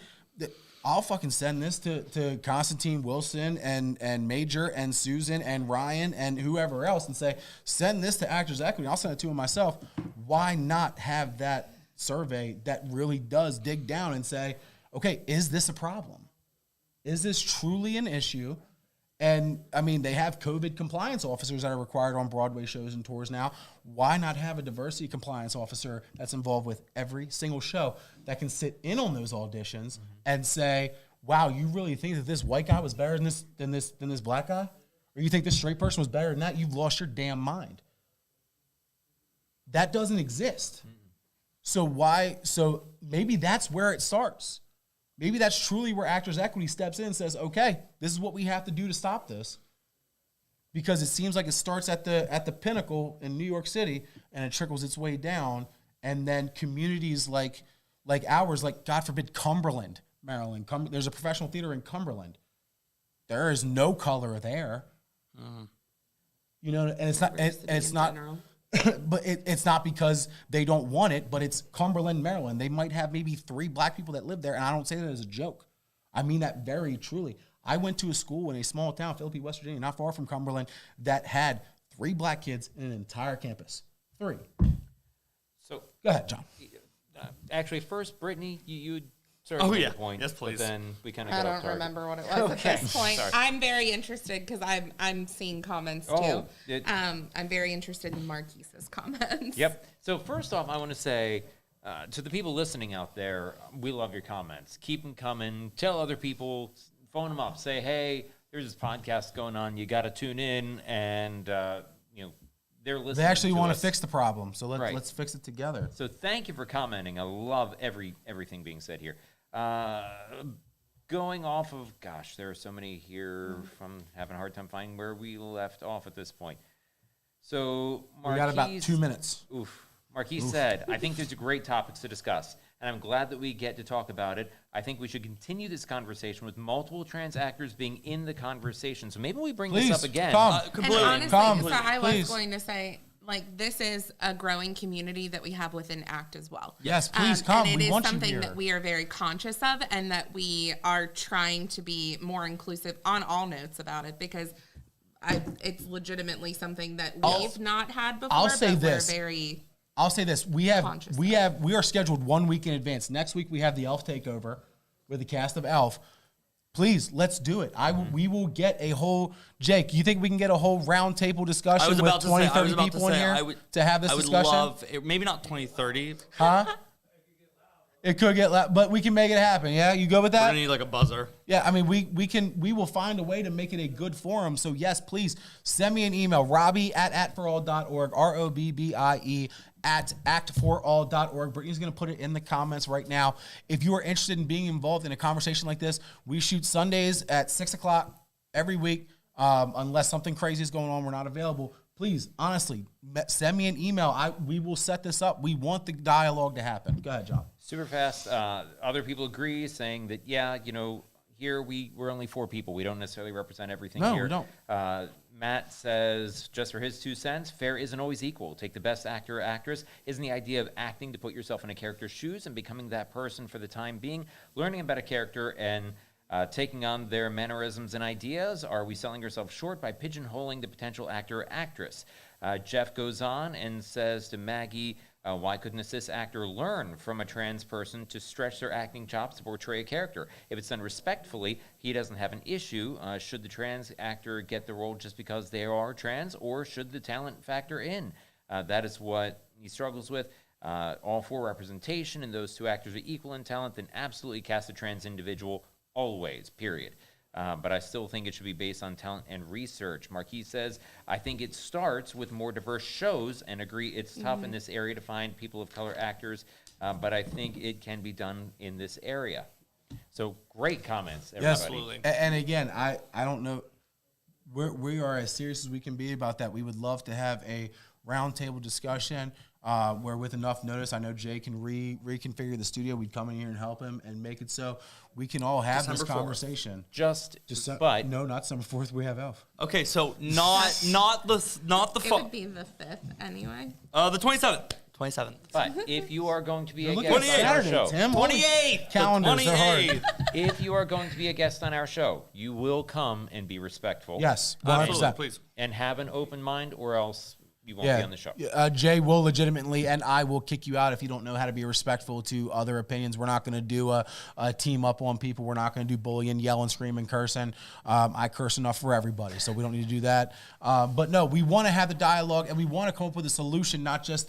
I'll fucking send this to Constantine Wilson and Major and Susan and Ryan and whoever else and say, send this to Actors Equity. I'll send it to them myself. Why not have that survey that really does dig down and say, okay, is this a problem? Is this truly an issue? And, I mean, they have COVID compliance officers that are required on Broadway shows and tours now. Why not have a diversity compliance officer that's involved with every single show that can sit in on those auditions and say, wow, you really think that this white guy was better than this black guy? Or you think this straight person was better than that? You've lost your damn mind. That doesn't exist. So maybe that's where it starts. Maybe that's truly where Actors Equity steps in and says, okay, this is what we have to do to stop this. Because it seems like it starts at the pinnacle in New York City and it trickles its way down. And then communities like ours, like God forbid, Cumberland, Maryland. There's a professional theater in Cumberland. There is no color there. You know, and it's not but it's not because they don't want it, but it's Cumberland, Maryland. They might have maybe 3 black people that live there, and I don't say that as a joke. I mean that very truly. I went to a school in a small town, Philippi, West Virginia, not far from Cumberland, that had 3 black kids in an entire campus. 3. So go ahead, John. Actually, first, Brittany, you Oh, yeah. the point. Yes, please. But then we kind of I got off don't target. remember what it was at this point. Sorry. I'm very interested because I'm seeing comments too. I'm very interested in Marquise's comments. Yep. So first off, I want to say to the people listening out there, we love your comments. Keep them coming. Tell other people. Phone them up. Say, hey, there's this podcast going on. You got to tune in. And, they're listening. They actually want to fix the problem. So let's fix it together. So thank you for commenting. I love everything being said here. Going off of, gosh, there are so many here from having a hard time finding where we left off at this point. So we got about 2 minutes. Marquise said, I think there's great topics to discuss, and I'm glad that we get to talk about it. I think we should continue this conversation with multiple trans actors being in the conversation. So maybe we bring this up again. And honestly, so I was going to say, like, this is a growing community that we have within ACT as well. Yes, please come. And we want something you here. that we are very conscious of and that we are trying to be more inclusive on all notes about it because it's legitimately something that we've not had before. I'll say but this. We're very I'll say this. We are scheduled 1 week in advance. Next week we have the Elf takeover with the cast of Elf. Please, let's do it. We will get a whole, Jake, you think we can get a whole round table discussion with 20, 30 people in here to have this discussion? I would love, maybe not 20, 30. Huh? It could get loud, but we can make it happen. Yeah, you go with We're that? gonna need like a buzzer. Yeah, I mean, we will find a way to make it a good forum. So yes, please send me an email, Robbie@actforall.org, ROBBIE at actforall.org. Brittany's going to put it in the comments right now. If you are interested in being involved in a conversation like this, we shoot Sundays at 6 o'clock every week. Unless something crazy is going on, we're not available. Please, honestly, send me an email. We will set this up. We want the dialogue to happen. Go ahead, John. Super fast. Other people agree, saying that, yeah, here we're only 4 people. We don't necessarily represent everything here. No, we don't. Matt says, just for his 2 cents, fair isn't always equal. Take the best actor or actress. Isn't the idea of acting to put yourself in a character's shoes and becoming that person for the time being, learning about a character and taking on their mannerisms and ideas? Are we selling ourselves short by pigeonholing the potential actor or actress? Jeff goes on and says to Maggie, why couldn't this actor learn from a trans person to stretch their acting chops to portray a character? If it's done respectfully, he doesn't have an issue. Should the trans actor get the role just because they are trans, or should the talent factor in? That is what he struggles with. All for representation, and those 2 actors are equal in talent, then absolutely cast a trans individual always, period. But I still think it should be based on talent and research. Marquis says, I think it starts with more diverse shows, and agree it's tough in this area to find people of color actors, but I think it can be done in this area. So great comments, everybody. Yes, Absolutely. and again, I don't know. We are as serious as we can be about that. We would love to have a roundtable discussion where, with enough notice, I know Jay can reconfigure the studio. We'd come in here and help him and make it so we can all have December this 4th. conversation. But No, not December 4th. We have Elf. Okay, so not the It would be the 5th anyway. the 27th. 27th. But if you are going to be a Look guest at on our Saturday, show, Tim. 28th. Calendars are hard. 28th. if you are going to be a guest on our show, you will come and be respectful. Yes, Absolutely, 100%. please. And have an open mind, or else you won't be on the show. Jay will legitimately, and I will kick you out if you don't know how to be respectful to other opinions. We're not going to do a team up on people. We're not going to do bullying, yelling, screaming, cursing. I curse enough for everybody, so we don't need to do that. But no, we want to have the dialogue, and we want to come up with a solution, not just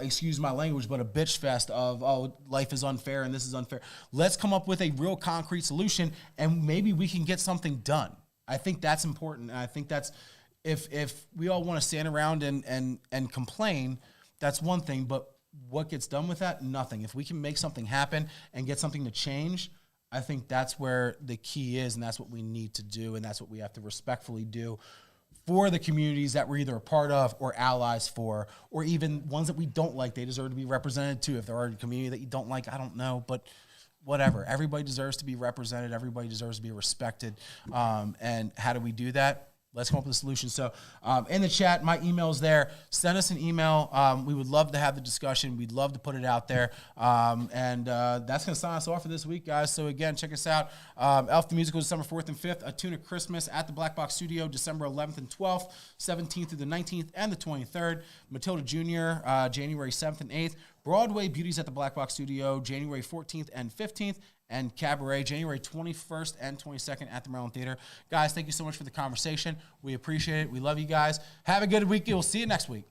excuse my language, but a bitch fest of, oh, life is unfair and this is unfair. Let's come up with a real concrete solution, and maybe we can get something done. I think that's important, and I think that's, if we all want to stand around and complain, that's one thing, but what gets done with that? Nothing. If we can make something happen and get something to change, I think that's where the key is, and that's what we need to do, and that's what we have to respectfully do for the communities that we're either a part of or allies for, or even ones that we don't like. They deserve to be represented too. If there are a community that you don't like, I don't know, but whatever. Everybody deserves to be represented. Everybody deserves to be respected. And how do we do that? Let's come up with a solution. So in the chat, my email's there. Send us an email. We would love to have the discussion. We'd love to put it out there. And that's going to sign us off for this week, guys. So again, check us out. Elf the Musical, December 4th and 5th. A Tune of Christmas at the Black Box Studio, December 11th and 12th, 17th through the 19th, and the 23rd. Matilda Jr., January 7th and 8th. Broadway Beauties at the Black Box Studio, January 14th and 15th. And Cabaret, January 21st and 22nd at the Maryland Theater. Guys, thank you so much for the conversation. We appreciate it. We love you guys. Have a good week. We'll see you next week.